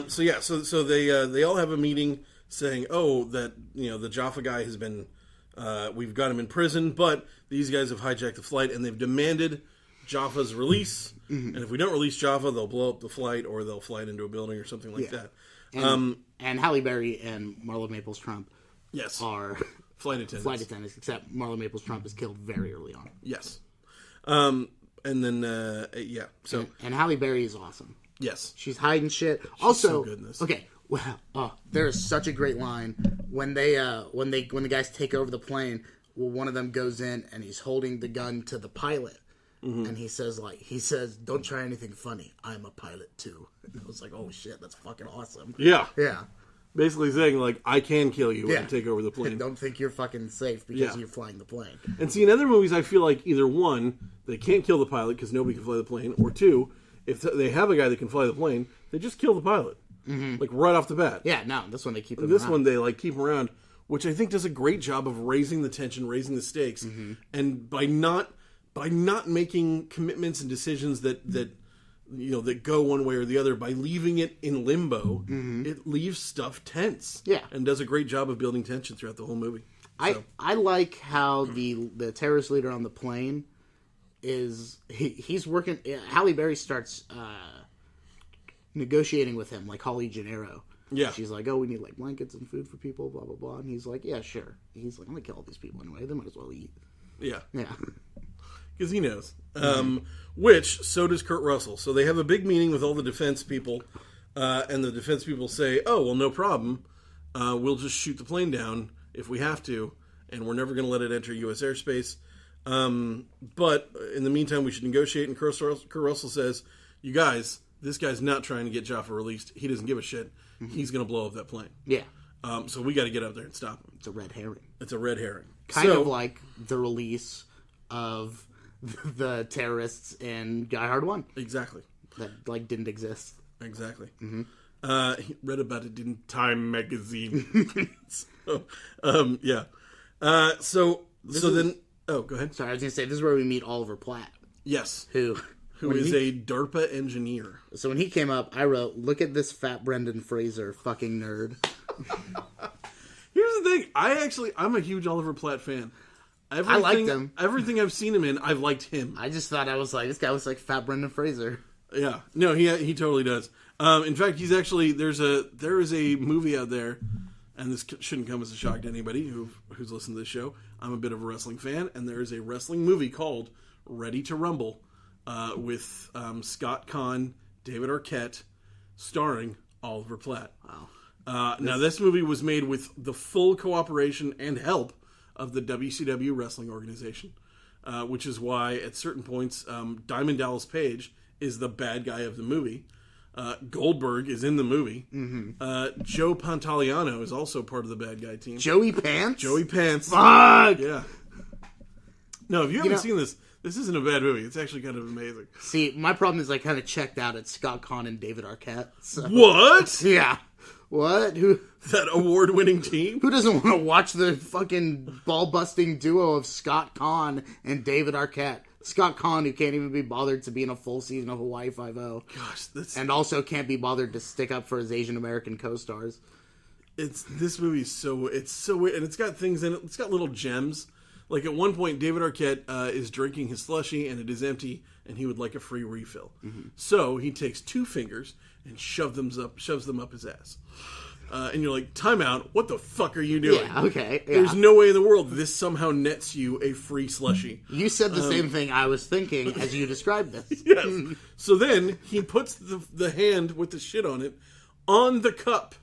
Speaker 1: So they all have a meeting saying, "Oh, that the Jaffa guy has been, we've got him in prison, but these guys have hijacked the flight and they've demanded Jaffa's release. And if we don't release Jaffa, they'll blow up the flight or they'll fly it into a building or something like that."
Speaker 2: And Halle Berry and Marla Maples Trump are
Speaker 1: flight attendants,
Speaker 2: except Marla Maples Trump is killed very early on.
Speaker 1: Yes. And then so
Speaker 2: and Halle Berry is awesome.
Speaker 1: yes,
Speaker 2: She's hiding shit. Also,
Speaker 1: so good in this.
Speaker 2: Okay, well, there is such a great line when the guys take over the plane. Well, one of them goes in and he's holding the gun to the pilot, and he says, "Don't try anything funny. I'm a pilot too." And I was like, "Oh shit, that's fucking awesome."
Speaker 1: Yeah.
Speaker 2: Yeah.
Speaker 1: Basically saying, like, I can kill you and take over the plane.
Speaker 2: Don't think you're fucking safe because you're flying the plane.
Speaker 1: And see, in other movies, I feel like either one, they can't kill the pilot because nobody can fly the plane, or two, if they have a guy that can fly the plane, they just kill the pilot. Like, right off the bat.
Speaker 2: Yeah, no, this one they keep him
Speaker 1: This
Speaker 2: around.
Speaker 1: one, they, like, keep him around, which I think does a great job of raising the tension, raising the stakes, and by not making commitments and decisions that go one way or the other, by leaving it in limbo, it leaves stuff tense.
Speaker 2: Yeah.
Speaker 1: And does a great job of building tension throughout the whole movie.
Speaker 2: I like how the terrorist leader on the plane is he's working. Halle Berry starts negotiating with him like Holly Gennaro.
Speaker 1: Yeah.
Speaker 2: She's like, "Oh, we need like blankets and food for people, blah blah blah," and he's like, "Yeah, sure." He's like, "I'm gonna kill all these people anyway. They might as well eat."
Speaker 1: Yeah.
Speaker 2: Yeah.
Speaker 1: Because he knows. Which, so does Kurt Russell. So they have a big meeting with all the defense people, and the defense people say, "Oh, well, no problem. We'll just shoot the plane down if we have to, and we're never going to let it enter U.S. airspace. But in the meantime, we should negotiate." And Kurt Russell says, "You guys, this guy's not trying to get Jaffa released. He doesn't give a shit. He's going to blow up that plane.
Speaker 2: Yeah.
Speaker 1: So we got to get up there and stop him."
Speaker 2: It's a red herring.
Speaker 1: It's a red herring.
Speaker 2: Kind of like the release of the terrorists in Die Hard 1.
Speaker 1: Exactly.
Speaker 2: That, like, didn't exist.
Speaker 1: Exactly. He read about it in Time magazine. So, yeah. So then... Oh, go ahead.
Speaker 2: Sorry, I was going to say, this is where we meet Oliver Platt.
Speaker 1: Yes.
Speaker 2: Who
Speaker 1: is a DARPA engineer.
Speaker 2: So when he came up, I wrote, "Look at this fat Brendan Fraser fucking nerd."
Speaker 1: Here's the thing. I'm a huge Oliver Platt fan.
Speaker 2: I liked him.
Speaker 1: Everything I've seen him in, I've liked him.
Speaker 2: I just thought this guy was like fat Brendan Fraser.
Speaker 1: Yeah. No, he totally does. In fact, he's actually, there is a movie out there, and this shouldn't come as a shock to anybody who's listened to this show. I'm a bit of a wrestling fan, and there is a wrestling movie called Ready to Rumble, with Scott Conn, David Arquette, starring Oliver Platt. Now, this movie was made with the full cooperation and help of the WCW wrestling organization, which is why at certain points, Diamond Dallas Page is the bad guy of the movie. Goldberg is in the movie. Joe Pantoliano is also part of the bad guy team.
Speaker 2: Joey Pants?
Speaker 1: Joey Pants.
Speaker 2: Fuck!
Speaker 1: Yeah. No, if you haven't seen this, this isn't a bad movie. It's actually kind of amazing.
Speaker 2: See, my problem is I kind of checked out at Scott Conn and David Arquette. So.
Speaker 1: What?
Speaker 2: Yeah. What? Who?
Speaker 1: That award-winning team?
Speaker 2: Who doesn't want to watch the fucking ball-busting duo of Scott Conn and David Arquette? Scott Conn, who can't even be bothered to be in a full season of Hawaii Five-0.
Speaker 1: Gosh, that's...
Speaker 2: And also can't be bothered to stick up for his Asian American co-stars.
Speaker 1: This movie is so weird, and it's got things in it. It's got little gems. Like at one point, David Arquette is drinking his slushie, and it is empty, and he would like a free refill. So he takes 2 fingers and shoves them up his ass. And you're like, time out, what the fuck are you doing?
Speaker 2: Yeah, okay. Yeah.
Speaker 1: There's no way in the world this somehow nets you a free slushie.
Speaker 2: You said the same thing I was thinking as you described this.
Speaker 1: Yes. So then he puts the hand with the shit on it on the cup.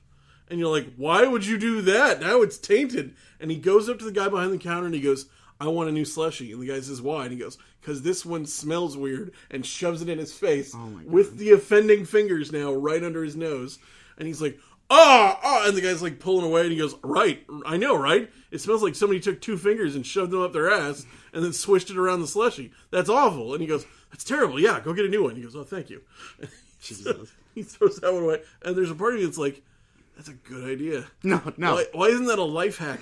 Speaker 1: And you're like, why would you do that? Now it's tainted. And he goes up to the guy behind the counter and he goes, I want a new slushie. And the guy says, why? And he goes, because this one smells weird, and shoves it in his face with the offending fingers now right under his nose. And he's like, and the guy's like pulling away, and he goes, right, I know, right? It smells like somebody took 2 fingers and shoved them up their ass and then swished it around the slushie. That's awful. And he goes, that's terrible. Yeah, go get a new one. He goes, oh, thank you. Jesus. He throws that one away. And there's a part of me that's like, that's a good idea.
Speaker 2: No.
Speaker 1: Why isn't that a life hack?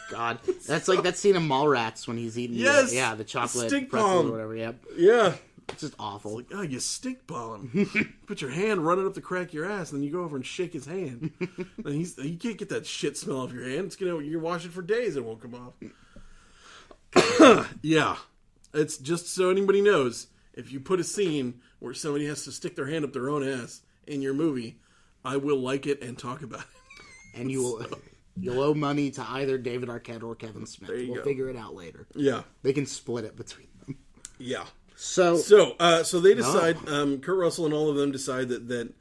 Speaker 2: God. That's like that scene in Mallrats when he's eating the chocolate
Speaker 1: stink
Speaker 2: pretzel
Speaker 1: bomb.
Speaker 2: or whatever. Yep.
Speaker 1: Yeah.
Speaker 2: It's just awful.
Speaker 1: It's like, you stink bomb. Put your hand running up the crack of your ass, and then you go over and shake his hand. And you can't get that shit smell off your hand. You wash it for days, it won't come off. Yeah. It's just so anybody knows, if you put a scene where somebody has to stick their hand up their own ass in your movie, I will like it and talk about it.
Speaker 2: And you'll owe money to either David Arquette or Kevin Smith. We'll figure it out later.
Speaker 1: Yeah.
Speaker 2: They can split it between them.
Speaker 1: Yeah.
Speaker 2: So
Speaker 1: they decide, Kurt Russell and all of them decide that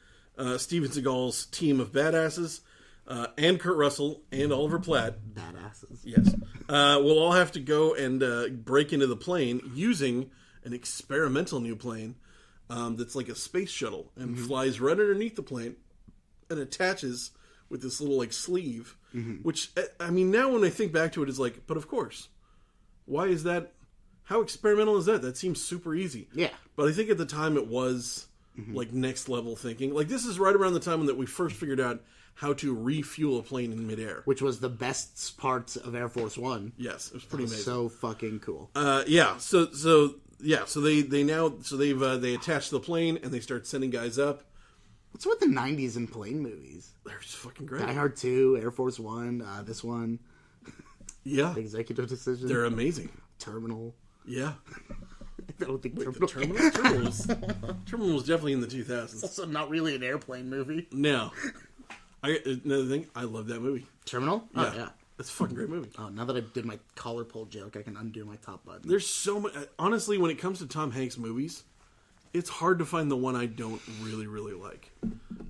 Speaker 1: Steven Seagal's team of badasses, and Kurt Russell and Oliver Platt,
Speaker 2: badasses,
Speaker 1: yes, will all have to go and break into the plane using an experimental new plane that's like a space shuttle and flies right underneath the plane and attaches with this little like sleeve, which, I mean, now when I think back to it, it's like, but of course, why is that? How experimental is that? That seems super easy.
Speaker 2: Yeah.
Speaker 1: But I think at the time it was like next level thinking. Like this is right around the time that we first figured out how to refuel a plane in midair.
Speaker 2: Which was the best parts of Air Force One.
Speaker 1: Yes, it was pretty amazing.
Speaker 2: So fucking cool.
Speaker 1: Yeah. So they attach the plane and they start sending guys up.
Speaker 2: What's with the 90s and plane movies?
Speaker 1: They're just fucking great.
Speaker 2: Die Hard 2, Air Force One, this one.
Speaker 1: Yeah.
Speaker 2: Executive Decision.
Speaker 1: They're amazing.
Speaker 2: Terminal.
Speaker 1: Yeah.
Speaker 2: I don't think
Speaker 1: Terminal was definitely in the 2000s.
Speaker 2: It's also not really an airplane movie.
Speaker 1: No. Another thing, I love that movie.
Speaker 2: Terminal?
Speaker 1: Yeah.
Speaker 2: Oh, yeah.
Speaker 1: That's a fucking great movie.
Speaker 2: Oh, now that I did my collar pull joke, I can undo my top button.
Speaker 1: There's so much. Honestly, when it comes to Tom Hanks movies, it's hard to find the one I don't really, really like.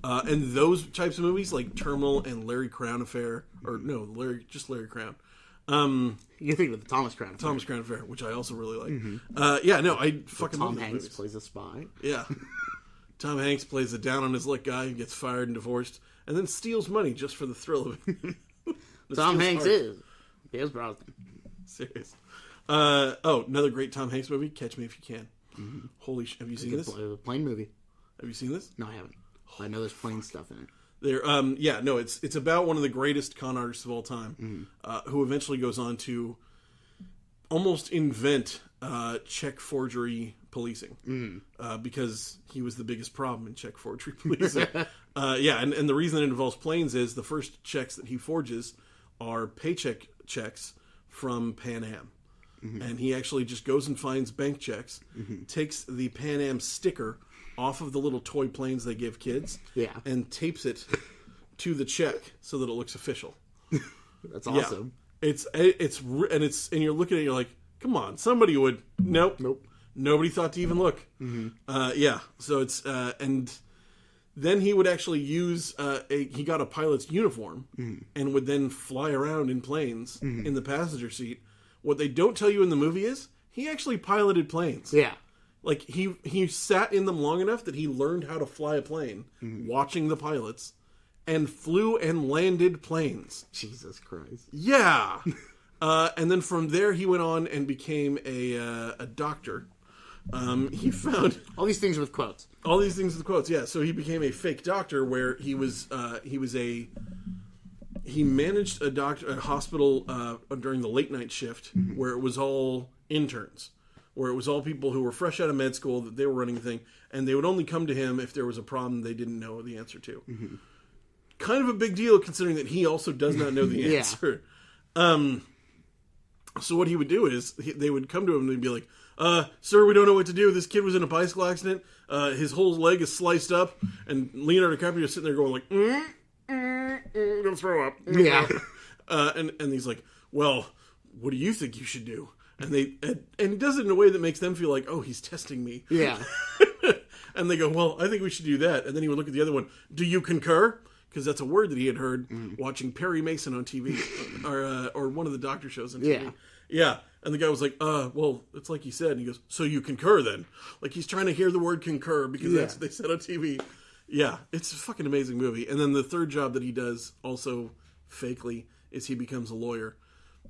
Speaker 1: And those types of movies, like Terminal and Larry Crown Affair, or no, Larry Crown.
Speaker 2: You're thinking of the Thomas Crown Affair.
Speaker 1: Thomas Crown Affair, which I also really like. I fucking love
Speaker 2: Tom
Speaker 1: those
Speaker 2: Hanks
Speaker 1: movies.
Speaker 2: plays a spy.
Speaker 1: Yeah. Tom Hanks plays a down on his luck guy who gets fired and divorced, and then steals money just for the thrill of it.
Speaker 2: Tom Hanks is Pierce Brosnan.
Speaker 1: Serious. Another great Tom Hanks movie, Catch Me If You Can. Holy shit! Have you seen this?
Speaker 2: Plane movie.
Speaker 1: Have you seen this?
Speaker 2: No, I haven't. I know there's plane stuff in it.
Speaker 1: It's about one of the greatest con artists of all time, who eventually goes on to almost invent check forgery policing, because he was the biggest problem in check forgery policing. And the reason it involves planes is the first checks that he forges are paycheck checks from Pan Am. And he actually just goes and finds bank checks, takes the Pan Am sticker off of the little toy planes they give kids, and tapes it to the check so that it looks official.
Speaker 2: That's awesome.
Speaker 1: Yeah. And you're looking at it, you're like, come on, somebody would. Nope. Nobody thought to even look. So it's and Then he would actually use he got a pilot's uniform and would then fly around in planes in the passenger seat. What they don't tell you in the movie is he actually piloted planes.
Speaker 2: Yeah.
Speaker 1: Like he sat in them long enough that he learned how to fly a plane, watching the pilots, and flew and landed planes.
Speaker 2: Jesus Christ.
Speaker 1: Yeah. And then from there he went on and became a doctor. He found
Speaker 2: all these things with quotes.
Speaker 1: All these things with quotes, yeah. So he became a fake doctor where he managed a hospital during the late night shift where it was all interns, where it was all people who were fresh out of med school that they were running a thing, and they would only come to him if there was a problem they didn't know the answer to. Kind of a big deal considering that he also does not know the answer. So what he would do is they would come to him and they'd be like, sir, we don't know what to do. This kid was in a bicycle accident. His whole leg is sliced up. And Leonardo DiCaprio is sitting there going like, I'm going to throw up.
Speaker 2: Yeah.
Speaker 1: And he's like, well, what do you think you should do? And he does it in a way that makes them feel like, oh, he's testing me.
Speaker 2: Yeah.
Speaker 1: And they go, well, I think we should do that. And then he would look at the other one. Do you concur? Because that's a word that he had heard watching Perry Mason on TV or one of the doctor shows on TV.
Speaker 2: Yeah.
Speaker 1: Yeah. And the guy was like, well, it's like he said. And he goes, so you concur then? Like he's trying to hear the word concur because that's what they said on TV. Yeah. It's a fucking amazing movie. And then the third job that he does also fakely is he becomes a lawyer.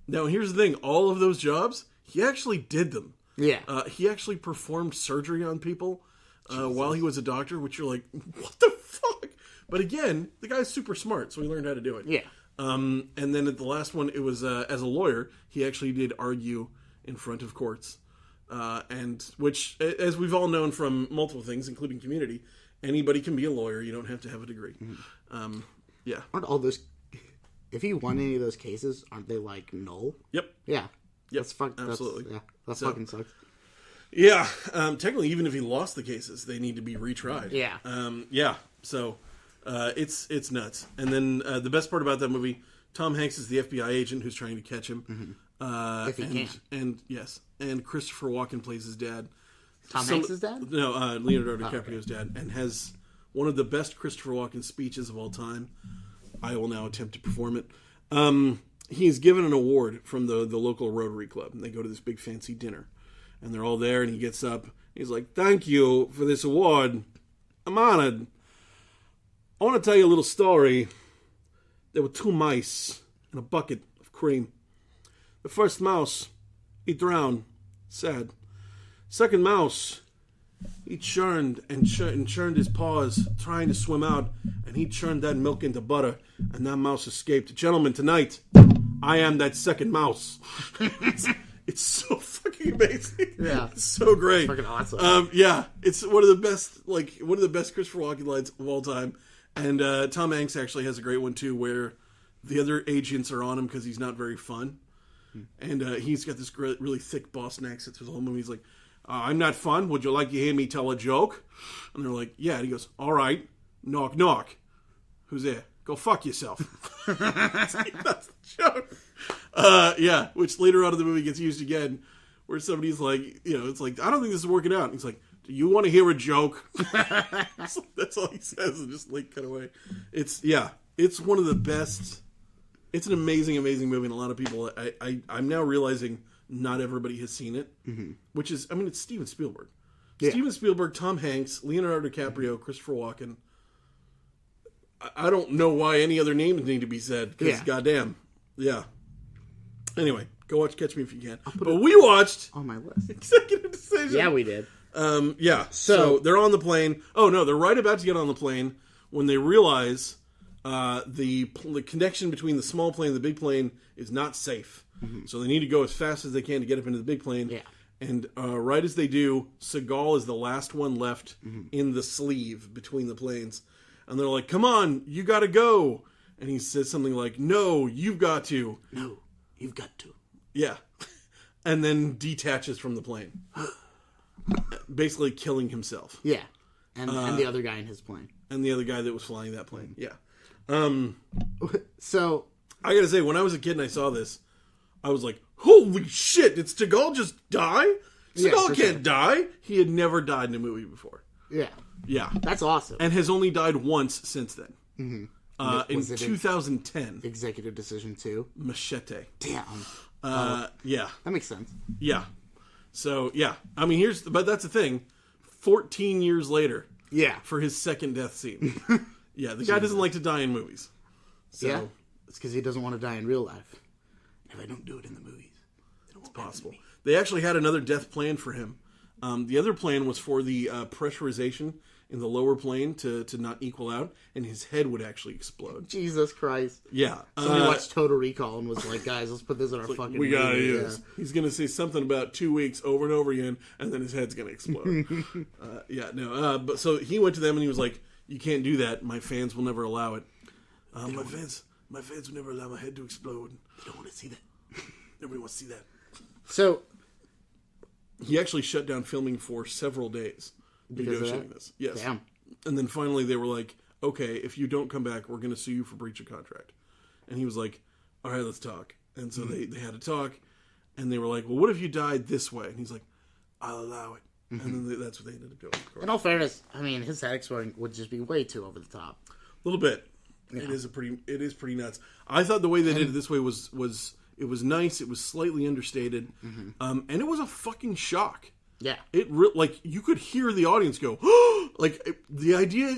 Speaker 1: Now, here's the thing. All of those jobs, he actually did them.
Speaker 2: Yeah.
Speaker 1: He actually performed surgery on people while he was a doctor, which you're like, what the fuck? But again, the guy's super smart, so he learned how to do it.
Speaker 2: Yeah.
Speaker 1: And then at the last one, it was as a lawyer, he actually did argue in front of courts. And which, as we've all known from multiple things, including Community, anybody can be a lawyer. You don't have to have a degree. Yeah.
Speaker 2: Aren't all those... If he won any of those cases, aren't they like null?
Speaker 1: Yep.
Speaker 2: Yeah.
Speaker 1: Yep.
Speaker 2: Absolutely. That fucking sucks.
Speaker 1: Yeah. Technically, even if he lost the cases, they need to be retried.
Speaker 2: Yeah.
Speaker 1: Yeah. So... it's nuts. And then the best part about that movie, Tom Hanks is the FBI agent who's trying to catch him.
Speaker 2: If he can.
Speaker 1: And yes, and Christopher Walken plays his dad.
Speaker 2: Tom Hanks' dad?
Speaker 1: No, Leonardo DiCaprio's dad, and has one of the best Christopher Walken speeches of all time. I will now attempt to perform it. He's given an award from the local Rotary Club, and they go to this big fancy dinner, and they're all there, and he gets up. He's like, "Thank you for this award. I'm honored. I want to tell you a little story. There were 2 mice in a bucket of cream. The first mouse, he drowned. Sad. Second mouse, he churned and churned his paws, trying to swim out, and he churned that milk into butter, and that mouse escaped. Gentlemen, tonight, I am that second mouse." It's so fucking amazing.
Speaker 2: Yeah.
Speaker 1: It's so great.
Speaker 2: It's fucking awesome.
Speaker 1: Yeah. It's one of the best Christopher Walken lines of all time. And Tom Hanks actually has a great one, too, where the other agents are on him because he's not very fun. And he's got this really thick Boston accent through the whole movie. He's like, "I'm not fun. Would you like to hear me tell a joke?" And they're like, "Yeah." And he goes, "All right. Knock, knock. Who's there? Go fuck yourself." That's the joke. Yeah, which later on in the movie gets used again, where somebody's like, it's like, "I don't think this is working out." And he's like, "Do you want to hear a joke?" That's all he says, and just like cut away. It's one of the best. It's an amazing, amazing movie, and a lot of people. I'm now realizing not everybody has seen it, which is, it's Steven Spielberg. Yeah. Steven Spielberg, Tom Hanks, Leonardo DiCaprio, Christopher Walken. I don't know why any other names need to be said, because goddamn, yeah. Anyway, go watch Catch Me If You Can. But we watched
Speaker 2: on my list.
Speaker 1: Executive Decision.
Speaker 2: Yeah, we did.
Speaker 1: Yeah. So they're on the plane. Oh no, they're right about to get on the plane when they realize the connection between the small plane and the big plane is not safe. So they need to go as fast as they can to get up into the big plane.
Speaker 2: Yeah.
Speaker 1: And right as they do, Segal is the last one left in the sleeve between the planes. And they're like, "Come on, you got to go." And he says something like, "No, you've got to."
Speaker 2: "No, you've got to."
Speaker 1: Yeah. And then detaches from the plane. Basically killing himself.
Speaker 2: Yeah. And the other guy in his plane.
Speaker 1: And the other guy that was flying that plane. Yeah.
Speaker 2: So
Speaker 1: I gotta say, when I was a kid and I saw this, I was like, "Holy shit, did Segal just die? Segal can't die." He had never died in a movie before.
Speaker 2: Yeah.
Speaker 1: Yeah.
Speaker 2: That's awesome.
Speaker 1: And has only died once since then.
Speaker 2: Mm-hmm.
Speaker 1: In 2010.
Speaker 2: Executive decision too.
Speaker 1: Machete.
Speaker 2: Damn.
Speaker 1: Yeah.
Speaker 2: That makes sense.
Speaker 1: Yeah. So, yeah. I mean, but that's the thing. 14 years later.
Speaker 2: Yeah.
Speaker 1: For his second death scene. Yeah, the guy doesn't like to die in movies. So,
Speaker 2: yeah. It's because he doesn't want to die in real life. If I don't do it in the movies,
Speaker 1: it's possible. They actually had another death plan for him. The other plan was for the pressurization in the lower plane to not equal out, and his head would actually explode.
Speaker 2: Jesus Christ.
Speaker 1: Yeah.
Speaker 2: Somebody watched Total Recall and was like, guys, let's put this in our fucking
Speaker 1: We gotta
Speaker 2: movie.
Speaker 1: use. Yeah. He's gonna say something about 2 weeks over and over again, and then his head's gonna explode. But so he went to them and he was like, you can't do that. My fans will never allow it. My fans will never allow my head to explode.
Speaker 2: They don't want to see that.
Speaker 1: Nobody wants to see that.
Speaker 2: So
Speaker 1: he actually shut down filming for several days negotiating this. Yes.
Speaker 2: Damn.
Speaker 1: And then finally they were like, okay, if you don't come back, we're going to sue you for breach of contract. And he was like, all right, let's talk. And so they had a talk, and they were like, well, what if you died this way? And he's like, I'll allow it. And then that's what they ended up doing.
Speaker 2: In all fairness, I mean, his head exploding would just be way too over the top.
Speaker 1: A little bit. Yeah. It is pretty nuts. I thought the way they did it this way was it was nice. It was slightly understated, and it was a fucking shock.
Speaker 2: Yeah,
Speaker 1: like you could hear the audience go, like the idea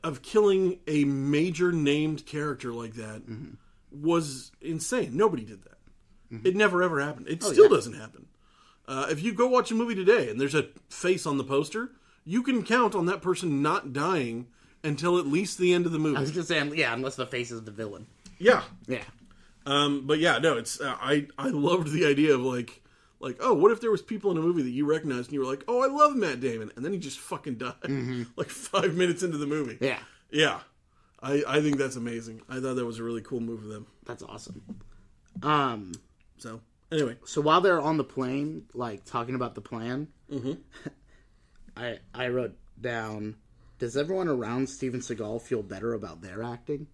Speaker 1: of killing a major named character like that was insane. Nobody did that. It never ever happened. It still doesn't happen. If you go watch a movie today and there's a face on the poster, you can count on that person not dying until at least the end of the movie.
Speaker 2: I was just saying, yeah, unless the face is the villain.
Speaker 1: Yeah,
Speaker 2: yeah.
Speaker 1: But yeah, no, it's I loved the idea of like, oh, what if there was people in a movie that you recognized and you were like, oh, I love Matt Damon, and then he just fucking died like 5 minutes into the movie.
Speaker 2: Yeah,
Speaker 1: yeah. I think that's amazing. I thought that was a really cool move of them.
Speaker 2: That's awesome.
Speaker 1: So anyway,
Speaker 2: so while they're on the plane, like talking about the plan, I wrote down, does everyone around Steven Seagal feel better about their acting?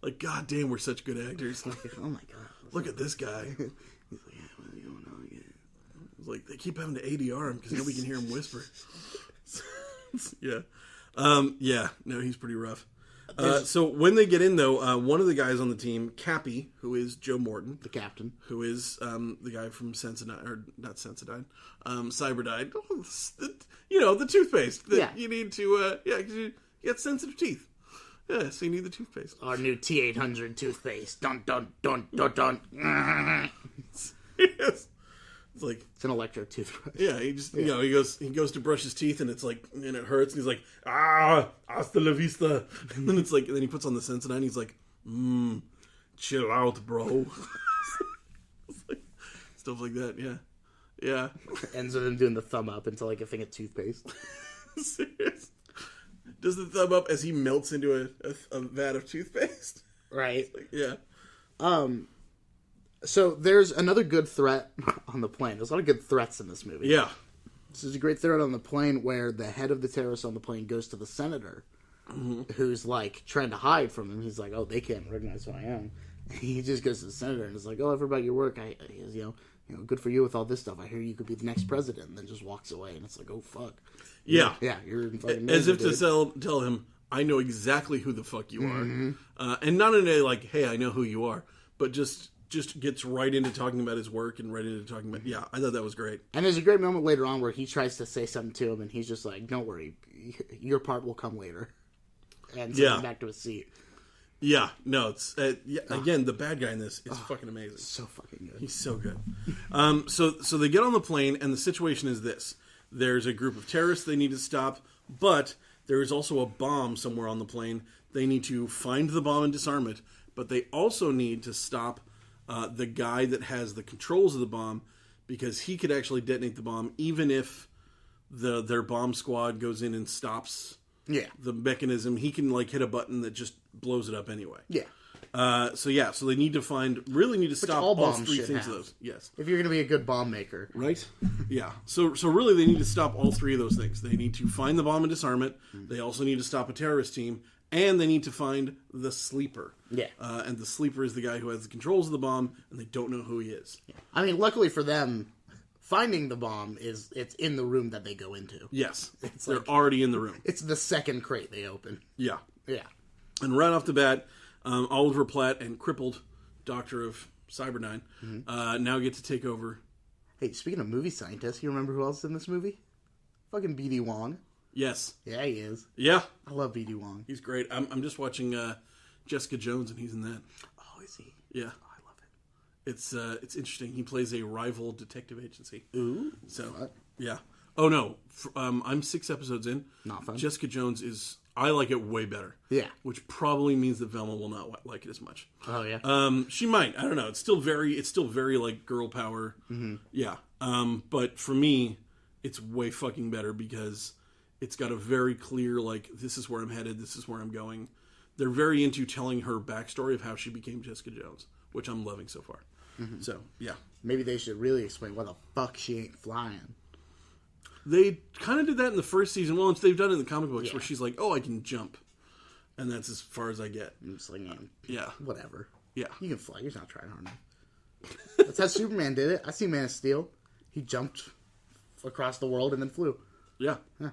Speaker 1: Like, god damn, we're such good actors.
Speaker 2: Like, oh my god.
Speaker 1: Look at this guy. He's like, yeah, what are you going on again? It's like, they keep having to ADR him because nobody can hear him whisper. Yeah. Yeah, no, he's pretty rough. So when they get in, though, one of the guys on the team, Cappy, who is Joe Morton.
Speaker 2: The captain.
Speaker 1: Who is the guy from Sensodyne, or not Sensodyne, Cyberdyne. The toothpaste that you need to, because you got sensitive teeth. Yeah, so you need the toothpaste.
Speaker 2: Our new T800 toothpaste. Dun, dun, dun, dun, dun.
Speaker 1: Yes. It's like...
Speaker 2: It's an electric toothbrush.
Speaker 1: Yeah, he just, he goes to brush his teeth and it's like, and it hurts and he's like, hasta la vista. And then it's like, and then he puts on the Sensodyne and he's like, chill out, bro. It's like, stuff like that, yeah. Yeah.
Speaker 2: Ends with him doing the thumb up into like a thing of toothpaste.
Speaker 1: Serious. Does the thumb up as he melts into a vat of toothpaste.
Speaker 2: Right.
Speaker 1: Like, yeah.
Speaker 2: So there's another good threat on the plane. There's a lot of good threats in this movie.
Speaker 1: Yeah.
Speaker 2: This is a great threat on the plane where the head of the terrorists on the plane goes to the senator, who's like trying to hide from him. He's like, oh, they can't recognize who I am. He just goes to the senator and is like, oh, I've heard about your work. Good for you with all this stuff. I hear you could be the next president. And then just walks away. And it's like, oh, fuck.
Speaker 1: Yeah.
Speaker 2: Yeah, you're fucking
Speaker 1: as if
Speaker 2: dude.
Speaker 1: to tell him, I know exactly who the fuck you are. And not in a like, hey, I know who you are, but just gets right into talking about his work and right into talking about, yeah, I thought that was great.
Speaker 2: And there's a great moment later on where he tries to say something to him and he's just like, don't worry, your part will come later. And sends him back to his seat.
Speaker 1: Yeah, no, it's, again, the bad guy in this is fucking amazing.
Speaker 2: So fucking good.
Speaker 1: He's so good. So they get on the plane and the situation is this. There's a group of terrorists they need to stop, but there is also a bomb somewhere on the plane. They need to find the bomb and disarm it, but they also need to stop the guy that has the controls of the bomb because he could actually detonate the bomb even if their bomb squad goes in and stops the mechanism. He can like hit a button that just blows it up anyway. Yeah. So they need to stop all three things of those. Yes.
Speaker 2: If you're going to be a good bomb maker.
Speaker 1: Right? Yeah. So really they need to stop all three of those things. They need to find the bomb and disarm it. They also need to stop a terrorist team. And they need to find the sleeper. Yeah. And the sleeper is the guy who has the controls of the bomb, and they don't know who he is.
Speaker 2: Yeah. I mean, luckily for them, Finding the bomb it's in the room that they go into.
Speaker 1: Yes. They're
Speaker 2: like-
Speaker 1: already in the room.
Speaker 2: It's the second crate they open.
Speaker 1: Yeah.
Speaker 2: Yeah.
Speaker 1: And right off the bat, Oliver Platt and crippled Doctor of Cyberdyne now get to take over.
Speaker 2: Hey, speaking of movie scientists, you remember who else is in this movie? Fucking B.D. Wong.
Speaker 1: Yes.
Speaker 2: Yeah, he is.
Speaker 1: Yeah.
Speaker 2: I love B.D. Wong.
Speaker 1: He's great. I'm just watching Jessica Jones, and he's in that.
Speaker 2: Oh, is he?
Speaker 1: Yeah.
Speaker 2: Oh, I love it.
Speaker 1: It's interesting. He plays a rival detective agency.
Speaker 2: Ooh.
Speaker 1: So,
Speaker 2: what?
Speaker 1: yeah. Oh, no. I'm 6 episodes in.
Speaker 2: Not fun.
Speaker 1: Jessica Jones is... I like it way better.
Speaker 2: Yeah.
Speaker 1: Which probably means that Velma will not like it as much.
Speaker 2: Oh, yeah.
Speaker 1: She might. I don't know. It's still very like girl power. Mm-hmm. Yeah. But for me, it's way fucking better because it's got a very clear, like, this is where I'm headed. This is where I'm going. They're very into telling her backstory of how she became Jessica Jones, which I'm loving so far. Mm-hmm. So, yeah.
Speaker 2: Maybe they should really explain why the fuck she ain't flying.
Speaker 1: They kind of did that in the first season. Well, they've done it in the comic books
Speaker 2: Yeah.
Speaker 1: where she's like, oh, I can jump. And that's as far as I get.
Speaker 2: I'm just like, man,
Speaker 1: Yeah.
Speaker 2: whatever.
Speaker 1: Yeah.
Speaker 2: You can fly. You're not trying hard enough. That's how Superman did it. I see Man of Steel. He jumped across the world and then flew.
Speaker 1: Yeah.
Speaker 2: Yeah.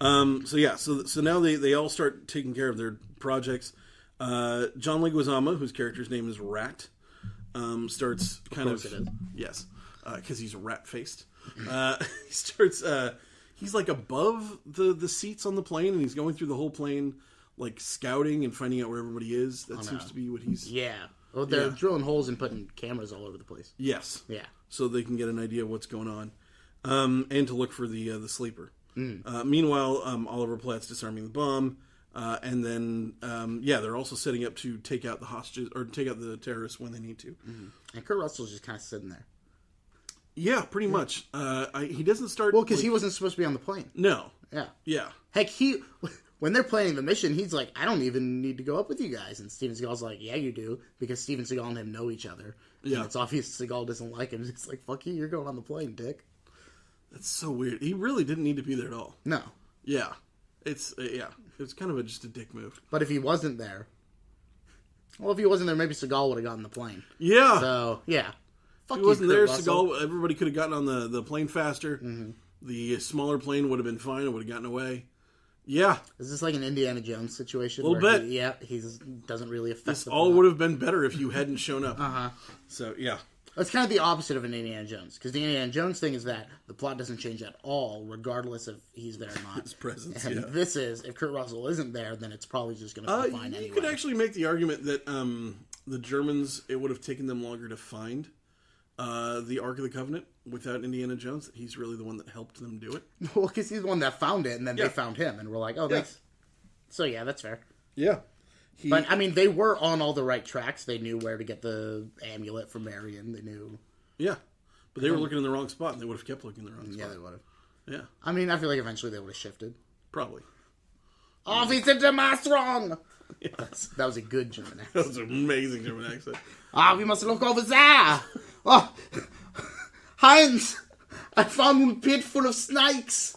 Speaker 1: So now they all start taking care of their projects. John Leguizamo, whose character's name is Rat, starts kind of
Speaker 2: course it is.
Speaker 1: yes, because he's rat faced. He starts. He's like above the seats on the plane, and he's going through the whole plane, like scouting and finding out where everybody is. That seems to be what he's.
Speaker 2: Yeah. Well, they're drilling holes and putting cameras all over the place.
Speaker 1: Yes.
Speaker 2: Yeah.
Speaker 1: So they can get an idea of what's going on, and to look for the sleeper. Meanwhile, Oliver Platt's disarming the bomb, and then they're also setting up to take out the hostages or take out the terrorists when they need to.
Speaker 2: And Kurt Russell's just kind of sitting there.
Speaker 1: Yeah, pretty much. He doesn't start.
Speaker 2: Well, because he wasn't supposed to be on the plane.
Speaker 1: No.
Speaker 2: Yeah.
Speaker 1: Yeah.
Speaker 2: Heck, when they're planning the mission, he's like, I don't even need to go up with you guys. And Steven Seagal's like, yeah, you do. Because Steven Seagal and him know each other.
Speaker 1: Yeah.
Speaker 2: And it's obvious Seagal doesn't like him. It's like, fuck you, you're going on the plane, dick.
Speaker 1: That's so weird. He really didn't need to be there at all.
Speaker 2: No.
Speaker 1: Yeah. It's kind of just a dick move.
Speaker 2: But if he wasn't there, maybe Seagal would have gotten the plane.
Speaker 1: Yeah.
Speaker 2: So, yeah. Fuck
Speaker 1: If he wasn't there,
Speaker 2: Russell.
Speaker 1: Seagal, everybody could have gotten on the plane faster. Mm-hmm. The smaller plane would have been fine. It would have gotten away. Yeah.
Speaker 2: Is this like an Indiana Jones situation?
Speaker 1: A little bit.
Speaker 2: He doesn't really affect
Speaker 1: This
Speaker 2: the
Speaker 1: all
Speaker 2: plot.
Speaker 1: would have been better if you hadn't shown up.
Speaker 2: Uh-huh.
Speaker 1: So, yeah.
Speaker 2: It's kind of the opposite of an Indiana Jones. Because the Indiana Jones thing is that the plot doesn't change at all, regardless if he's there or not.
Speaker 1: His presence,
Speaker 2: And
Speaker 1: yeah.
Speaker 2: this is, if Kurt Russell isn't there, then it's probably just going to be fine anyway.
Speaker 1: You could actually make the argument that the Germans, it would have taken them longer to find the Ark of the Covenant without Indiana Jones. That he's really the one that helped them do it.
Speaker 2: Well, because he's the one that found it, and then
Speaker 1: Yeah.
Speaker 2: they found him, and we're like, oh, thanks. So, yeah, that's fair.
Speaker 1: Yeah.
Speaker 2: But, I mean, they were on all the right tracks. They knew where to get the amulet from Marion. They knew...
Speaker 1: Yeah. But they were looking in the wrong spot, and they would have kept looking in the wrong spot.
Speaker 2: Yeah, they would have.
Speaker 1: Yeah.
Speaker 2: I mean, I feel like eventually they would have shifted.
Speaker 1: Probably.
Speaker 2: Officer de Mastrong! That was a good German accent.
Speaker 1: That was an amazing German accent.
Speaker 2: We must look over there! Oh, Heinz! I found a pit full of snakes!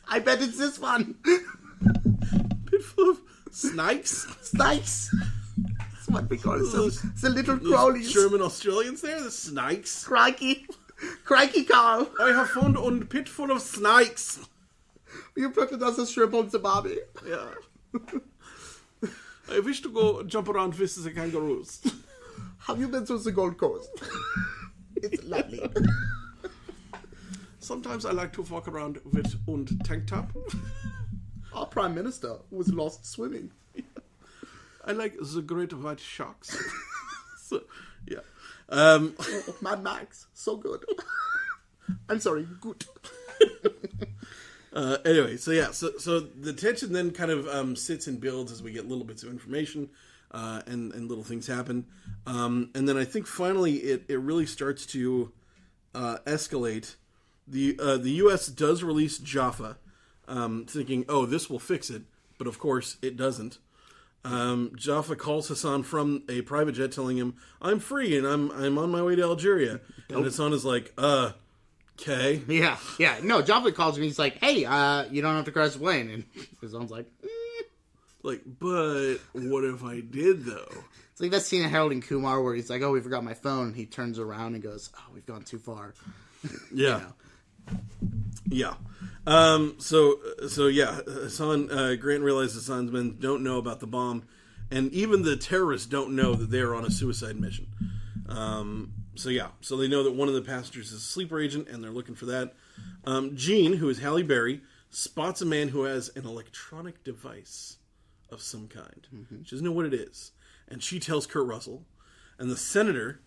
Speaker 2: I bet it's this one!
Speaker 1: Pit full of snipes?
Speaker 2: Snakes! That's what we call it. The little crawlies.
Speaker 1: German Australians there? The snakes?
Speaker 2: Crikey! Crikey, Carl!
Speaker 1: I have found a pit full of snakes.
Speaker 2: You put it as a shrimp on the barbie.
Speaker 1: Yeah. I wish to go jump around with the kangaroos.
Speaker 2: Have you been to the Gold Coast? It's lovely.
Speaker 1: Sometimes I like to walk around with a tank top.
Speaker 2: Our Prime Minister was lost swimming.
Speaker 1: I like the great white sharks. So, yeah.
Speaker 2: Mad Max, so good. I'm sorry, good.
Speaker 1: Anyway, so the tension then kind of sits and builds as we get little bits of information, and little things happen, and then I think finally it really starts to escalate. The U.S. does release Jaffa, thinking, oh, this will fix it, but of course it doesn't. Jaffa calls Hassan from a private jet, telling him, "I'm free and I'm on my way to Algeria." And Hassan is like, okay.
Speaker 2: Yeah. No, Jaffa calls me. He's like, hey, you don't have to cross the plane. And Hassan's like,
Speaker 1: Like, but what if I did, though?
Speaker 2: It's like that scene of Harold and Kumar where he's like, "Oh, we forgot my phone." He turns around and goes, "Oh, we've gone too far."
Speaker 1: Yeah. Yeah. So yeah, Hassan, Grant realizes Hassan's men don't know about the bomb, and even the terrorists don't know that they're on a suicide mission. So they know that one of the passengers is a sleeper agent, and they're looking for that. Jean, who is Halle Berry, spots a man who has an electronic device of some kind. Mm-hmm. She doesn't know what it is, and she tells Kurt Russell, and the senator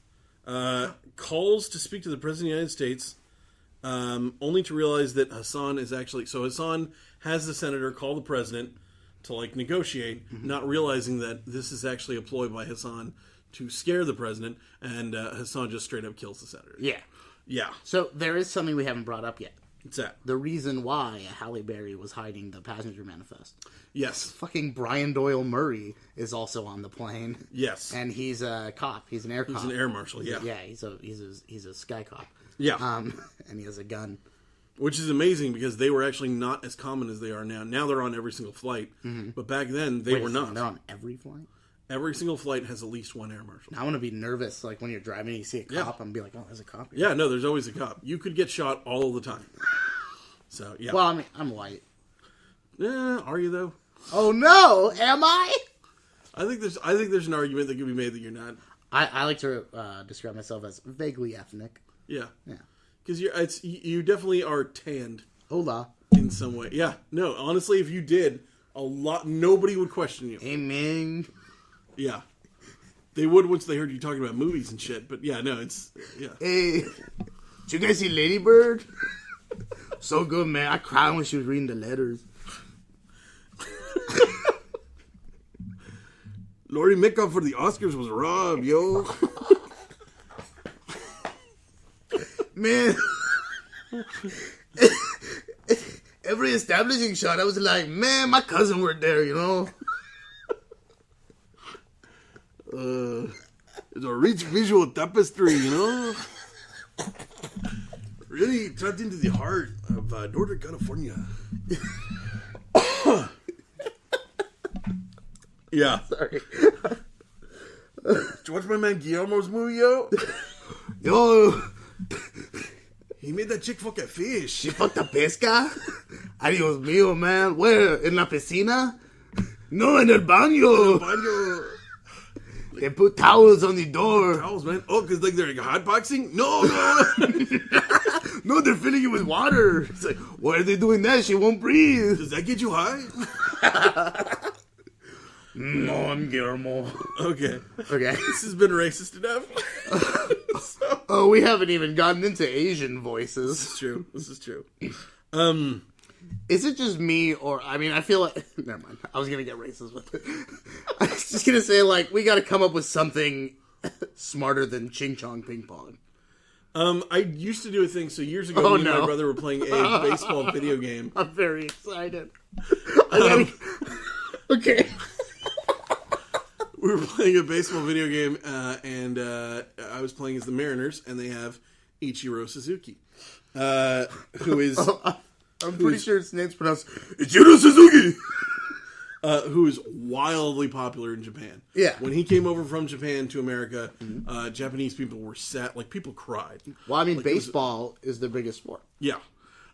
Speaker 1: calls to speak to the president of the United States. Only to realize that Hassan is actually... So Hassan has the senator call the president to, like, negotiate, not realizing that this is actually a ploy by Hassan to scare the president, and Hassan just straight up kills the senator.
Speaker 2: Yeah.
Speaker 1: Yeah.
Speaker 2: So there is something we haven't brought up yet.
Speaker 1: What's that?
Speaker 2: The reason why Halle Berry was hiding the passenger manifest.
Speaker 1: Yes.
Speaker 2: Fucking Brian Doyle Murray is also on the plane.
Speaker 1: Yes.
Speaker 2: And he's a cop. He's an air cop.
Speaker 1: He's an air marshal, yeah.
Speaker 2: Yeah, he's a sky cop.
Speaker 1: Yeah.
Speaker 2: And he has a gun.
Speaker 1: Which is amazing because they were actually not as common as they are now. Now they're on every single flight. Mm-hmm. But back then, they were not.
Speaker 2: They're on every flight?
Speaker 1: Every single flight has at least one air marshal.
Speaker 2: Now I want to be nervous, like when you're driving and you see a cop, I'm going to be like, oh, there's a cop here.
Speaker 1: Yeah, no, there's always a cop. You could get shot all the time. So, yeah.
Speaker 2: Well, I mean, I'm white.
Speaker 1: Are you, though?
Speaker 2: Oh, no! Am I?
Speaker 1: I think there's an argument that could be made that you're not.
Speaker 2: I like to describe myself as vaguely ethnic.
Speaker 1: Yeah.
Speaker 2: Yeah.
Speaker 1: Because you definitely are tanned.
Speaker 2: Hola.
Speaker 1: In some way. Yeah. No, honestly, if you did, nobody would question you.
Speaker 2: Amen.
Speaker 1: Yeah. They would once they heard you talking about movies and shit, but yeah, no, yeah.
Speaker 2: Hey, did you guys see Lady Bird? So good, man. I cried when she was reading the letters.
Speaker 1: Laurie Metcalf for the Oscars was robbed, yo.
Speaker 2: Man. Every establishing shot, I was like, man, my cousin worked there, you know?
Speaker 1: It's a rich visual tapestry, you know? Really tapped into the heart of Northern California. Yeah.
Speaker 2: Sorry.
Speaker 1: Did you watch my man Guillermo's movie, yo?
Speaker 2: Yo.
Speaker 1: He made that chick fuck a fish.
Speaker 2: She fucked a pesca? Adios mío, man. Where? In la piscina? No, en el baño. They put towels on the door.
Speaker 1: Towels, man. Oh, because like they're hotboxing? No.
Speaker 2: No, they're filling it with water. It's like, why are they doing that? She won't breathe.
Speaker 1: Does that get you high?
Speaker 2: No, I'm Guillermo.
Speaker 1: Okay.
Speaker 2: This
Speaker 1: has been racist enough.
Speaker 2: Oh, we haven't even gotten into Asian voices.
Speaker 1: This is true.
Speaker 2: Is it just me, or, I mean, I feel like... Never mind. I was going to get racist with it. I was just going to say, like, we got to come up with something smarter than Ching Chong Ping Pong.
Speaker 1: I used to do a thing, so years ago, me and my brother were playing a baseball video game.
Speaker 2: I'm very excited. Okay.
Speaker 1: We were playing a baseball video game, and I was playing as the Mariners, and they have Ichiro Suzuki, who is...
Speaker 2: I'm pretty sure his name's pronounced
Speaker 1: Ichiro Suzuki! Who is wildly popular in Japan.
Speaker 2: Yeah.
Speaker 1: When he came over from Japan to America, Japanese people were sad. Like, people cried.
Speaker 2: Well, I mean, baseball is the biggest sport.
Speaker 1: Yeah.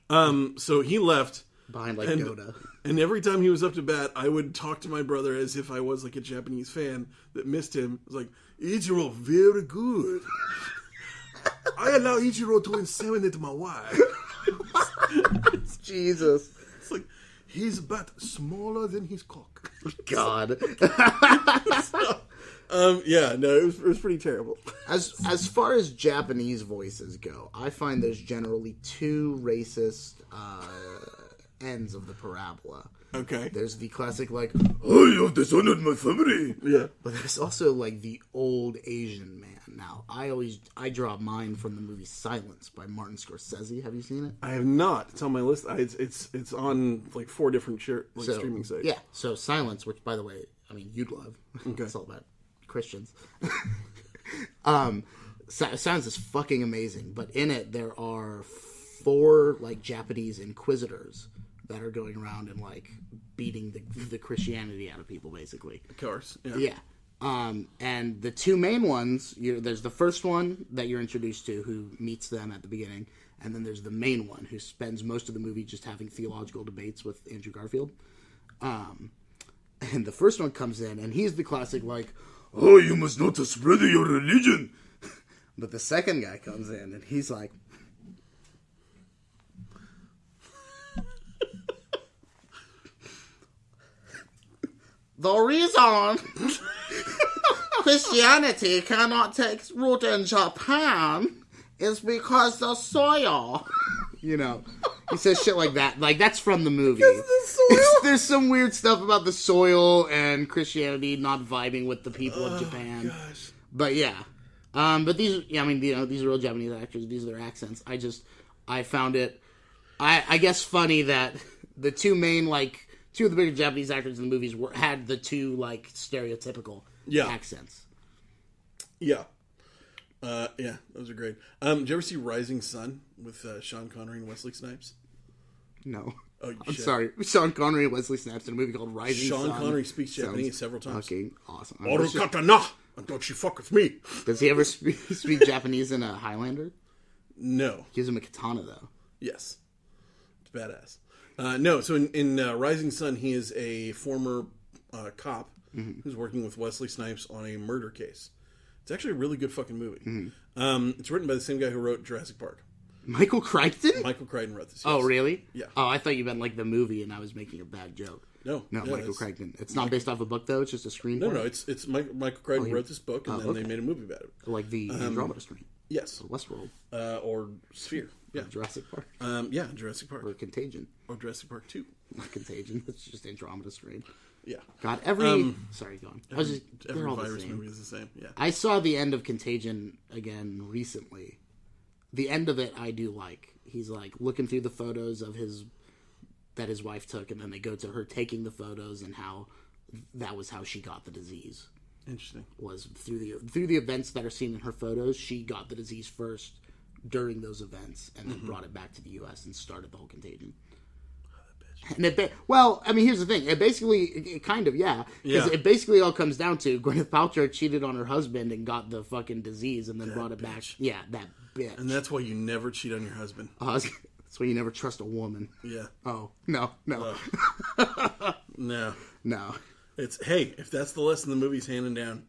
Speaker 1: So he left...
Speaker 2: Behind, like, Yoda.
Speaker 1: And every time he was up to bat, I would talk to my brother as if I was, like, a Japanese fan that missed him. I was like, Ichiro, very good. I allow Ichiro to inseminate my wife.
Speaker 2: Jesus.
Speaker 1: It's like, his bat smaller than his cock.
Speaker 2: God.
Speaker 1: Yeah, no, it was pretty terrible.
Speaker 2: As far as Japanese voices go, I find there's generally two racist ends of the parabola.
Speaker 1: Okay.
Speaker 2: There's the classic, like, I have dishonored my family.
Speaker 1: Yeah.
Speaker 2: But there's also, like, the old Asian man. Now, I draw mine from the movie Silence by Martin Scorsese. Have you seen it?
Speaker 1: I have not. It's on my list. It's on, like, 4 different streaming sites.
Speaker 2: Yeah. So Silence, which, by the way, I mean, you'd love.
Speaker 1: Okay.
Speaker 2: It's all about Christians. Silence is fucking amazing. But in it, there are 4, like, Japanese inquisitors that are going around and like beating the Christianity out of people, basically.
Speaker 1: Of course, yeah.
Speaker 2: Yeah. And the two main ones, there's the first one that you're introduced to, who meets them at the beginning, and then there's the main one, who spends most of the movie just having theological debates with Andrew Garfield. And the first one comes in, and he's the classic, like, oh, you must not spread your religion. But the second guy comes in, and he's like, the reason Christianity cannot take root in Japan is because the soil. You know, he says shit like that. Like, that's from the movie.
Speaker 1: Because the soil?
Speaker 2: There's some weird stuff about the soil and Christianity not vibing with the people of Japan.
Speaker 1: Gosh.
Speaker 2: But yeah. But these, I mean, you know, these are real Japanese actors. These are their accents. I found it, I guess, funny that the two main, like, two of the bigger Japanese actors in the movies had the two, like, stereotypical accents.
Speaker 1: Yeah. Yeah, those are great. Did you ever see Rising Sun with Sean Connery and Wesley Snipes?
Speaker 2: No.
Speaker 1: Oh,
Speaker 2: I'm sorry. Sean Connery and Wesley Snipes in a movie called Rising Sun.
Speaker 1: Sean Connery speaks Japanese several times.
Speaker 2: Fucking awesome.
Speaker 1: Oru katana! Don't you fuck with me!
Speaker 2: Does he ever speak Japanese in a Highlander?
Speaker 1: No.
Speaker 2: He gives him a katana, though.
Speaker 1: Yes. It's badass. No, so in Rising Sun, he is a former cop who's working with Wesley Snipes on a murder case. It's actually a really good fucking movie. It's written by the same guy who wrote Jurassic Park.
Speaker 2: Michael Crichton?
Speaker 1: Michael Crichton wrote this. Yes.
Speaker 2: Oh, really?
Speaker 1: Yeah.
Speaker 2: Oh, I thought you meant like the movie and I was making a bad joke.
Speaker 1: No,
Speaker 2: Michael Crichton. It's not based off a book, though? It's just a screenplay?
Speaker 1: No, it's Michael Crichton wrote this book, and then they made a movie about it.
Speaker 2: Like the Andromeda Strain.
Speaker 1: Yes.
Speaker 2: Westworld.
Speaker 1: Or Sphere. Yeah.
Speaker 2: Jurassic Park.
Speaker 1: Yeah, Jurassic Park.
Speaker 2: Or Contagion.
Speaker 1: Or Jurassic Park 2.
Speaker 2: Not Contagion. It's just Andromeda Strain.
Speaker 1: Yeah.
Speaker 2: God, every... sorry, go on.
Speaker 1: Every virus movie is the same, yeah.
Speaker 2: I saw the end of Contagion again recently. The end of it I do like. He's like looking through the photos of that his wife took, and then they go to her taking the photos and how that was how she got the disease.
Speaker 1: Interesting.
Speaker 2: Was through the events that are seen in her photos, she got the disease first during those events, and then brought it back to the U.S. and started the whole contagion. And well, I mean, here's the thing. It basically, kind of, yeah. Because it basically all comes down to Gwyneth Paltrow cheated on her husband and got the fucking disease and then brought it back. Yeah, that bitch.
Speaker 1: And that's why you never cheat on your husband.
Speaker 2: That's why you never trust a woman.
Speaker 1: Yeah.
Speaker 2: Oh, no.
Speaker 1: No.
Speaker 2: No.
Speaker 1: It's, hey, if that's the lesson the movie's handing down,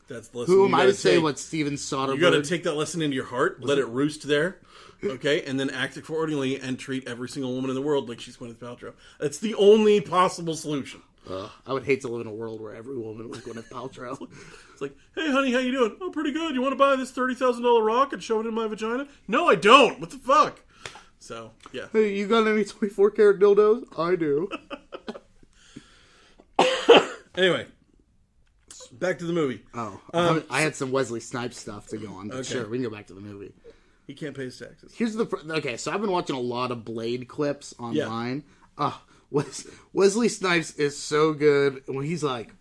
Speaker 1: that's the lesson.
Speaker 2: Who am I to say what Steven Soderbergh...
Speaker 1: You got to take that lesson into your heart, let it roost there, okay, and then act accordingly and treat every single woman in the world like she's Gwyneth Paltrow. That's the only possible solution.
Speaker 2: I would hate to live in a world where every woman was Gwyneth Paltrow.
Speaker 1: It's like, hey, honey, how you doing? Oh, pretty good. You want to buy this $30,000 rock and shove it in my vagina? No, I don't. What the fuck? So, yeah.
Speaker 2: Hey, you got any 24-karat dildos? I do.
Speaker 1: Anyway. Back to the movie.
Speaker 2: Oh, I had some Wesley Snipes stuff to go on, but sure, we can go back to the movie.
Speaker 1: He can't pay his taxes.
Speaker 2: Okay, so I've been watching a lot of Blade clips online. Wesley Snipes is so good when he's like,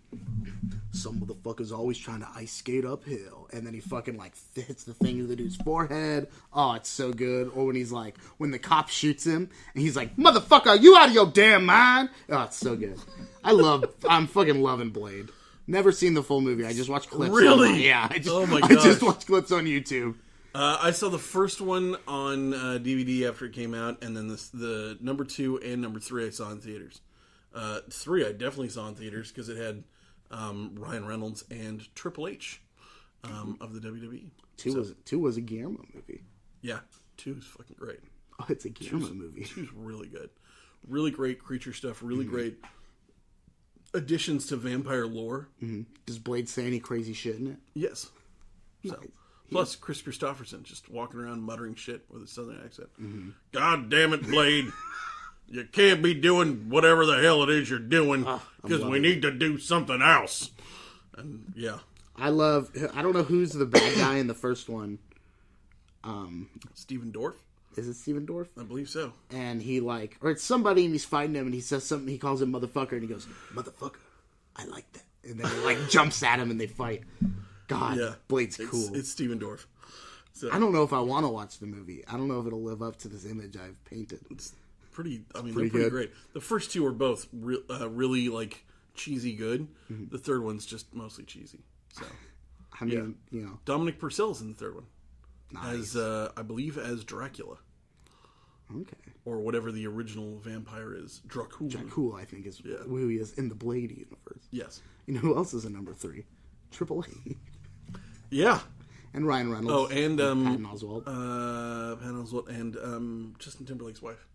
Speaker 2: some motherfucker's always trying to ice skate uphill, and then he fucking like hits the thing to the dude's forehead. Oh, it's so good. Or when he's like, when the cop shoots him, and he's like, motherfucker, are you out of your damn mind? Oh, it's so good. I'm fucking loving Blade. Never seen the full movie. I just watched clips.
Speaker 1: Really?
Speaker 2: Yeah. I
Speaker 1: gosh.
Speaker 2: just watched clips on YouTube.
Speaker 1: I saw the first one on DVD after it came out, and then the number 2 and number 3 I saw in theaters. 3 I definitely saw in theaters because it had Ryan Reynolds and Triple H of the WWE.
Speaker 2: 2 was a Guillermo movie.
Speaker 1: Yeah, 2 is fucking great.
Speaker 2: Oh, it's a Guillermo movie.
Speaker 1: 2's really good. Really great creature stuff. Really great additions to vampire lore.
Speaker 2: Does Blade say any crazy shit in it?
Speaker 1: Yes. So, plus Chris Christopherson just walking around muttering shit with a southern accent. God damn it, Blade. You can't be doing whatever the hell it is you're doing because we need to do something else. And yeah. I
Speaker 2: don't know who's the bad guy in the first one.
Speaker 1: Stephen Dorff?
Speaker 2: Is it Stephen Dorff?
Speaker 1: I believe so.
Speaker 2: And he or it's somebody and he's fighting him and he says something, he calls him motherfucker and he goes, motherfucker, I like that. And then he jumps at him and they fight. God, yeah, Blade's cool.
Speaker 1: It's Stephen Dorff. So.
Speaker 2: I don't know if I want to watch the movie. I don't know if it'll live up to this image I've painted.
Speaker 1: pretty. I mean,
Speaker 2: pretty
Speaker 1: they're pretty
Speaker 2: good.
Speaker 1: great. The first two are both really like cheesy good. The third one's just mostly cheesy. So,
Speaker 2: I mean, you know,
Speaker 1: Dominic Purcell's in the third one
Speaker 2: nice.
Speaker 1: as I believe as Dracula
Speaker 2: Okay.
Speaker 1: or whatever the original vampire is. Dracula.
Speaker 2: Cool, I think, is who he is in the Blade universe.
Speaker 1: Yes.
Speaker 2: You know who else is in number 3? Triple A.
Speaker 1: Yeah.
Speaker 2: And Ryan
Speaker 1: Oh,
Speaker 2: Reynolds.
Speaker 1: and
Speaker 2: Patton Oswalt.
Speaker 1: Patton Oswalt and Justin Timberlake's wife.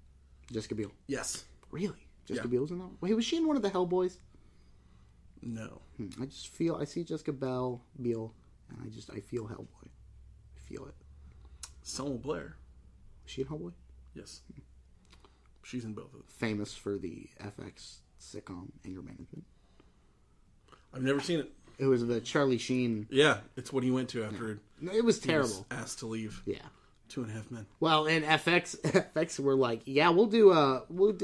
Speaker 2: Jessica Biel.
Speaker 1: Yes.
Speaker 2: Really? Jessica
Speaker 1: Yeah.
Speaker 2: Biel's in that? Wait, was she in one of the Hellboys?
Speaker 1: No.
Speaker 2: I just feel I see Jessica Biel, and I feel Hellboy. I feel it.
Speaker 1: Selma Blair.
Speaker 2: Was she in Hellboy?
Speaker 1: Yes. She's in both of them.
Speaker 2: Famous for the FX sitcom Anger Management.
Speaker 1: I've never seen it.
Speaker 2: It was the Charlie Sheen.
Speaker 1: Yeah, it's what he went to after
Speaker 2: It was
Speaker 1: he
Speaker 2: terrible.
Speaker 1: was asked to leave.
Speaker 2: Yeah.
Speaker 1: 2.5 Men.
Speaker 2: Well, and FX were like, yeah, we'll do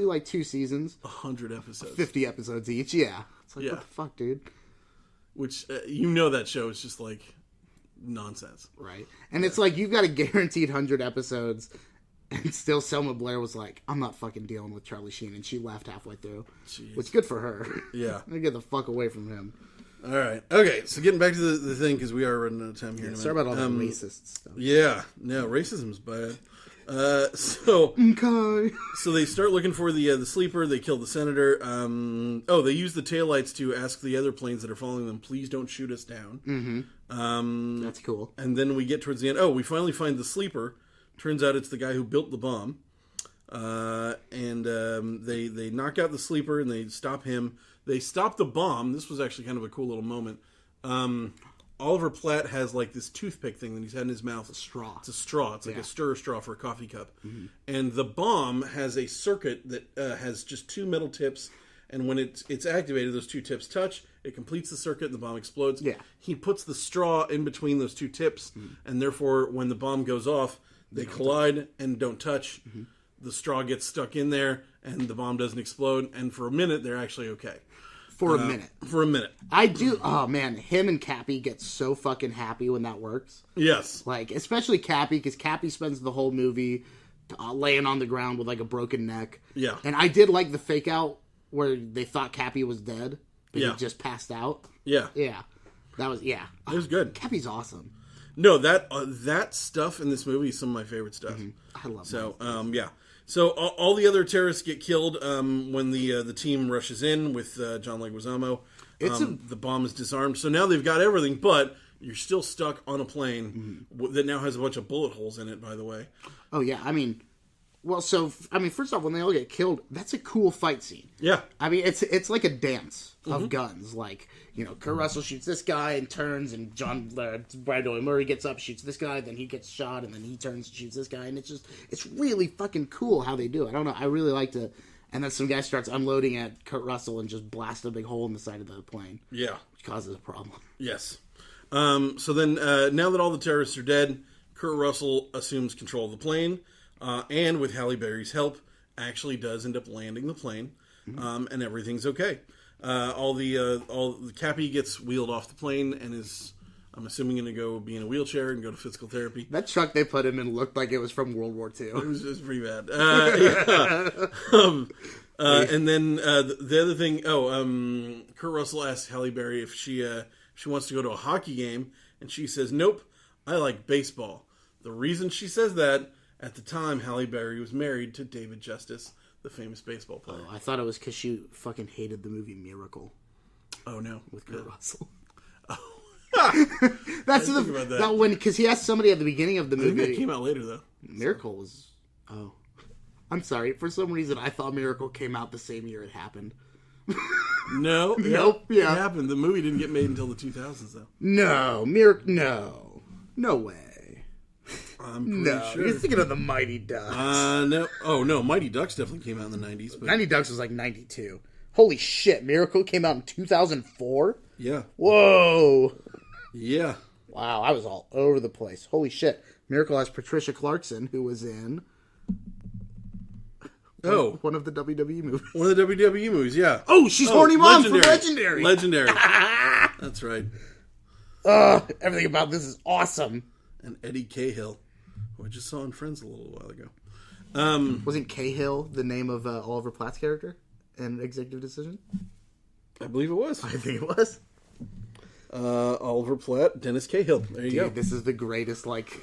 Speaker 2: like 2 seasons,
Speaker 1: 100 episodes.
Speaker 2: 50 episodes each. Yeah. It's like,
Speaker 1: Yeah.
Speaker 2: what the fuck, dude?
Speaker 1: Which, that show is just like nonsense.
Speaker 2: Right. And it's like, you've got a guaranteed 100 episodes, and still Selma Blair was like, I'm not fucking dealing with Charlie Sheen, and she left halfway through.
Speaker 1: Jeez.
Speaker 2: Which, good for her.
Speaker 1: Yeah.
Speaker 2: Get the fuck away from him.
Speaker 1: All right. Okay, so getting back to the thing, because we are running out of time here in a minute.
Speaker 2: Sorry about all that racist stuff.
Speaker 1: Yeah. No, racism's bad. So they start looking for the sleeper. They kill the senator. They use the taillights to ask the other planes that are following them, please don't shoot us down.
Speaker 2: That's cool.
Speaker 1: And then we get towards the end. We finally find the sleeper. Turns out it's the guy who built the bomb. They knock out the sleeper and they stop him. They stop the bomb. This was actually kind of a cool little moment. Oliver Platt has like this toothpick thing that he's had in his mouth.
Speaker 2: Straw.
Speaker 1: It's a straw. It's like a stir straw for a coffee cup. And the bomb has a circuit that has just 2 metal tips. And when it's activated, those 2 tips touch. It completes the circuit and the bomb explodes.
Speaker 2: Yeah.
Speaker 1: He puts the straw in between those 2 tips. And therefore, when the bomb goes off, they collide and don't touch. The straw gets stuck in there and the bomb doesn't explode. And for a minute, they're actually okay.
Speaker 2: For a minute.
Speaker 1: For a minute.
Speaker 2: I do. Oh, man. Him and Cappy get so fucking happy when that works.
Speaker 1: Yes.
Speaker 2: Like, especially Cappy, because Cappy spends the whole movie laying on the ground with, like, a broken neck.
Speaker 1: Yeah.
Speaker 2: And I did like the fake out where they thought Cappy was dead, but
Speaker 1: Yeah.
Speaker 2: he just passed out.
Speaker 1: Yeah.
Speaker 2: Yeah. That was, yeah.
Speaker 1: It was good.
Speaker 2: Cappy's awesome.
Speaker 1: No, that stuff in this movie is some of my favorite stuff.
Speaker 2: I love
Speaker 1: So, yeah. So all the other terrorists get killed when the team rushes in with John Leguizamo. The bomb is disarmed. So now they've got everything, but you're still stuck on a plane that now has a bunch of bullet holes in it, by the way.
Speaker 2: Oh, yeah. I mean, first off, when they all get killed, that's a cool fight scene.
Speaker 1: Yeah.
Speaker 2: I mean, it's like a dance of guns. Like, Kurt Russell shoots this guy and turns, and Brad Murray gets up, shoots this guy, then he gets shot, and then he turns and shoots this guy, and it's really fucking cool how they do it. I don't know, I really like to. And then some guy starts unloading at Kurt Russell and just blasts a big hole in the side of the plane.
Speaker 1: Yeah.
Speaker 2: Which causes a problem.
Speaker 1: Yes. So then, now that all the terrorists are dead, Kurt Russell assumes control of the plane, and with Halle Berry's help, actually does end up landing the plane, and everything's okay. All the Cappy gets wheeled off the plane and is, I'm assuming, going to go be in a wheelchair and go to physical therapy.
Speaker 2: That truck they put him in looked like it was from World War II.
Speaker 1: It was just pretty bad. And then the other thing, Kurt Russell asks Halle Berry if she wants to go to a hockey game, and she says, nope, I like baseball. The reason she says that, at the time, Halle Berry was married to David Justice, the famous baseball player.
Speaker 2: I thought it was because she fucking hated the movie Miracle.
Speaker 1: Oh, no.
Speaker 2: With Kurt Russell.
Speaker 1: That's that
Speaker 2: when, because he asked somebody at the beginning of the movie.
Speaker 1: I think that came out later, though.
Speaker 2: Miracle was. Oh. I'm sorry. For some reason, I thought Miracle came out the same year it happened.
Speaker 1: No.
Speaker 2: Nope.
Speaker 1: Yeah. It happened. The movie didn't get made until the 2000s, though.
Speaker 2: No. Miracle. No. No way.
Speaker 1: I'm pretty sure.
Speaker 2: You're thinking of the Mighty Ducks.
Speaker 1: No. Oh, no. Mighty Ducks definitely came out in the 90s. But...
Speaker 2: Mighty Ducks was like 92. Holy shit. Miracle came out in 2004?
Speaker 1: Yeah.
Speaker 2: Whoa.
Speaker 1: Yeah.
Speaker 2: Wow. I was all over the place. Holy shit. Miracle has Patricia Clarkson, who was in... one of the WWE movies.
Speaker 1: One of the WWE movies, yeah.
Speaker 2: Oh, she's Horny Mom from Legendary.
Speaker 1: Legendary. That's right.
Speaker 2: Everything about this is awesome.
Speaker 1: And Eddie Cahill, who I just saw in Friends a little while ago.
Speaker 2: Wasn't Cahill the name of Oliver Platt's character in Executive Decision?
Speaker 1: I believe it was.
Speaker 2: I think it was.
Speaker 1: Oliver Platt, Dennis Cahill. There you go.
Speaker 2: This is the greatest, like,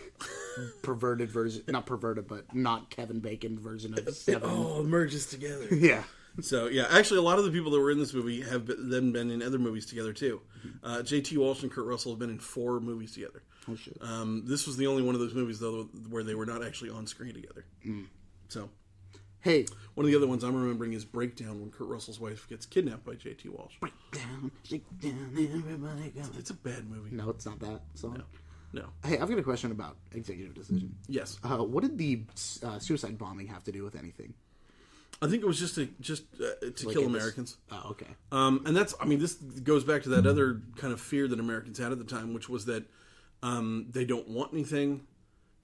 Speaker 2: perverted version. Not perverted, but not Kevin Bacon version of Seven.
Speaker 1: It all merges together.
Speaker 2: Yeah.
Speaker 1: So, yeah, actually, a lot of the people that were in this movie have been in other movies together, too. J.T. Walsh and Kurt Russell have been in 4 movies together.
Speaker 2: Oh, shit.
Speaker 1: This was the only one of those movies, though, where they were not actually on screen together. So,
Speaker 2: Hey.
Speaker 1: one of the other ones I'm remembering is Breakdown, when Kurt Russell's wife gets kidnapped by J.T. Walsh.
Speaker 2: Shake down, everybody go.
Speaker 1: It's a bad movie.
Speaker 2: No, it's not that song.
Speaker 1: No.
Speaker 2: Hey, I've got a question about Executive Decision.
Speaker 1: Yes.
Speaker 2: What did the suicide bombing have to do with anything?
Speaker 1: I think it was just to kill Americans.
Speaker 2: Oh, okay.
Speaker 1: And that's, I mean, this goes back to that other kind of fear that Americans had at the time, which was that they don't want anything.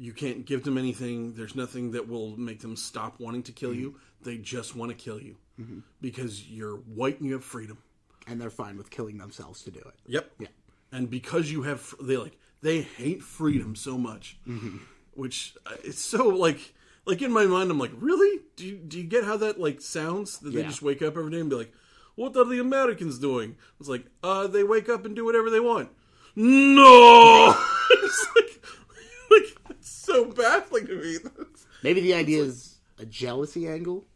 Speaker 1: You can't give them anything. There's nothing that will make them stop wanting to kill you. They just want to kill you because you're white and you have freedom.
Speaker 2: And they're fine with killing themselves to do it.
Speaker 1: Yep.
Speaker 2: Yeah.
Speaker 1: And because you have, they hate freedom so much, which it's so like in my mind, I'm like, really? Do you get how that like sounds? That they just wake up every day and be like, what are the Americans doing? It's like, they wake up and do whatever they want. No! It's like it's so baffling to me.
Speaker 2: Maybe the idea is a jealousy angle.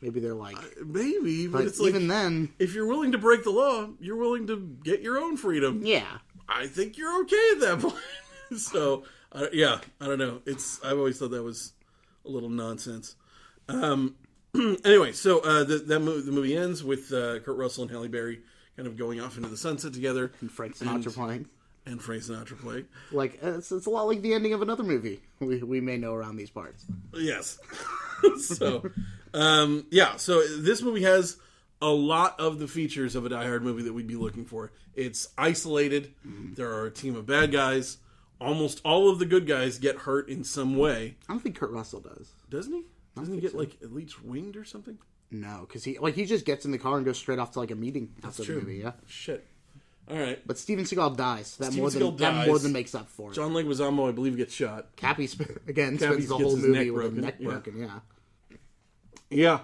Speaker 2: Maybe they're like...
Speaker 1: Maybe, but it's
Speaker 2: even
Speaker 1: like,
Speaker 2: then...
Speaker 1: if you're willing to break the law, you're willing to get your own freedom.
Speaker 2: Yeah.
Speaker 1: I think you're okay at that point. So, I don't know. I've always thought that was a little nonsense. Anyway, so the movie ends with Kurt Russell and Halle Berry kind of going off into the sunset together.
Speaker 2: And Frank Sinatra playing.
Speaker 1: And Frank Sinatra playing.
Speaker 2: Like, it's a lot like the ending of another movie we may know around these parts.
Speaker 1: Yes. So, so this movie has a lot of the features of a Die Hard movie that we'd be looking for. It's isolated. There are a team of bad guys. Almost all of the good guys get hurt in some way.
Speaker 2: I don't think Kurt Russell does.
Speaker 1: Doesn't he? Doesn't he get, like, at least winged or something?
Speaker 2: No, because he just gets in the car and goes straight off to, like, a meeting after the movie, yeah.
Speaker 1: Shit. All right.
Speaker 2: But Steven Seagal dies. That more than makes up for it.
Speaker 1: John Leguizamo, I believe, gets shot.
Speaker 2: Cappy, spends the whole movie with his neck broken, yeah.
Speaker 1: Yeah.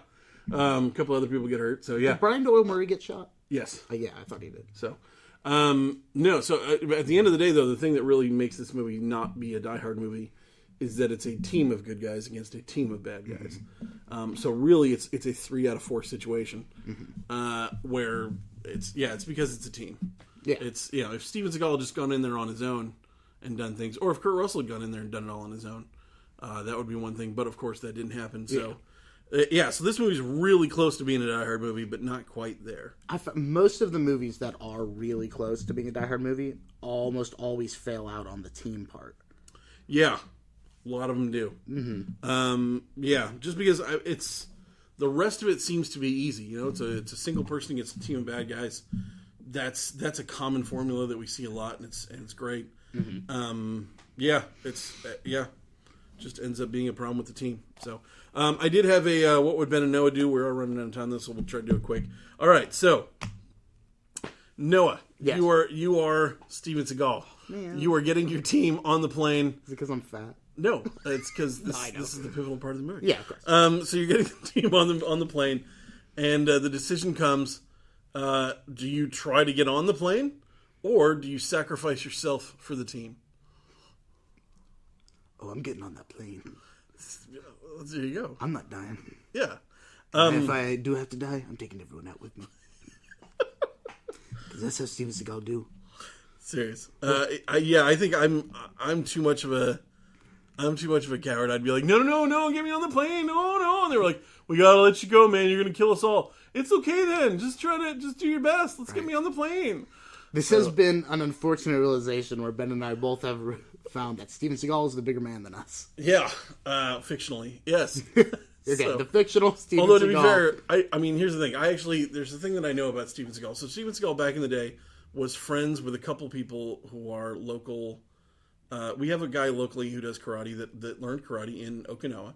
Speaker 1: A couple other people get hurt, so yeah.
Speaker 2: Did Brian Doyle Murray get shot?
Speaker 1: Yes.
Speaker 2: Yeah, I thought he did.
Speaker 1: So, no, so at the end of the day, though, the thing that really makes this movie not be a Die Hard movie is that it's a team of good guys against a team of bad guys. So really, it's a 3 out of 4 situation where it's because it's a team.
Speaker 2: Yeah.
Speaker 1: It's, if Steven Seagal had just gone in there on his own and done things, or if Kurt Russell had gone in there and done it all on his own, that would be one thing. But of course, that didn't happen. So, so this movie's really close to being a Die Hard movie, but not quite there.
Speaker 2: Most of the movies that are really close to being a Die Hard movie almost always fail out on the team part.
Speaker 1: Yeah. A lot of them do. Just because it's the rest of it seems to be easy. It's a single person against a team of bad guys. That's a common formula that we see a lot, and it's great. Just ends up being a problem with the team. So I did have a what would Ben and Noah do? We're running out of time, so we'll try to do it quick. All right, so Noah,
Speaker 2: yes.
Speaker 1: you are Steven Seagal. Man. You are getting your team on the plane.
Speaker 2: Is it because I'm fat?
Speaker 1: No, it's because this is the pivotal part of the movie.
Speaker 2: Yeah, of course.
Speaker 1: So you're getting the team on the plane, and the decision comes: do you try to get on the plane, or do you sacrifice yourself for the team?
Speaker 2: Oh, I'm getting on that plane.
Speaker 1: There you go.
Speaker 2: I'm not dying.
Speaker 1: Yeah.
Speaker 2: If I do have to die, I'm taking everyone out with me. Because that's how Steven Seagal do.
Speaker 1: Serious. I think I'm too much of a coward. I'd be like, no, get me on the plane, no. And they were like, we gotta let you go, man. You're gonna kill us all. It's okay then. Just do your best. Let's get me on the plane.
Speaker 2: This has been an unfortunate realization where Ben and I both have found that Steven Seagal is the bigger man than us.
Speaker 1: Yeah, fictionally, yes.
Speaker 2: Okay, the fictional Steven Seagal.
Speaker 1: Although to be fair, I mean, here's the thing. There's a thing that I know about Steven Seagal. So Steven Seagal back in the day was friends with a couple people who are local. We have a guy locally who does karate that learned karate in Okinawa,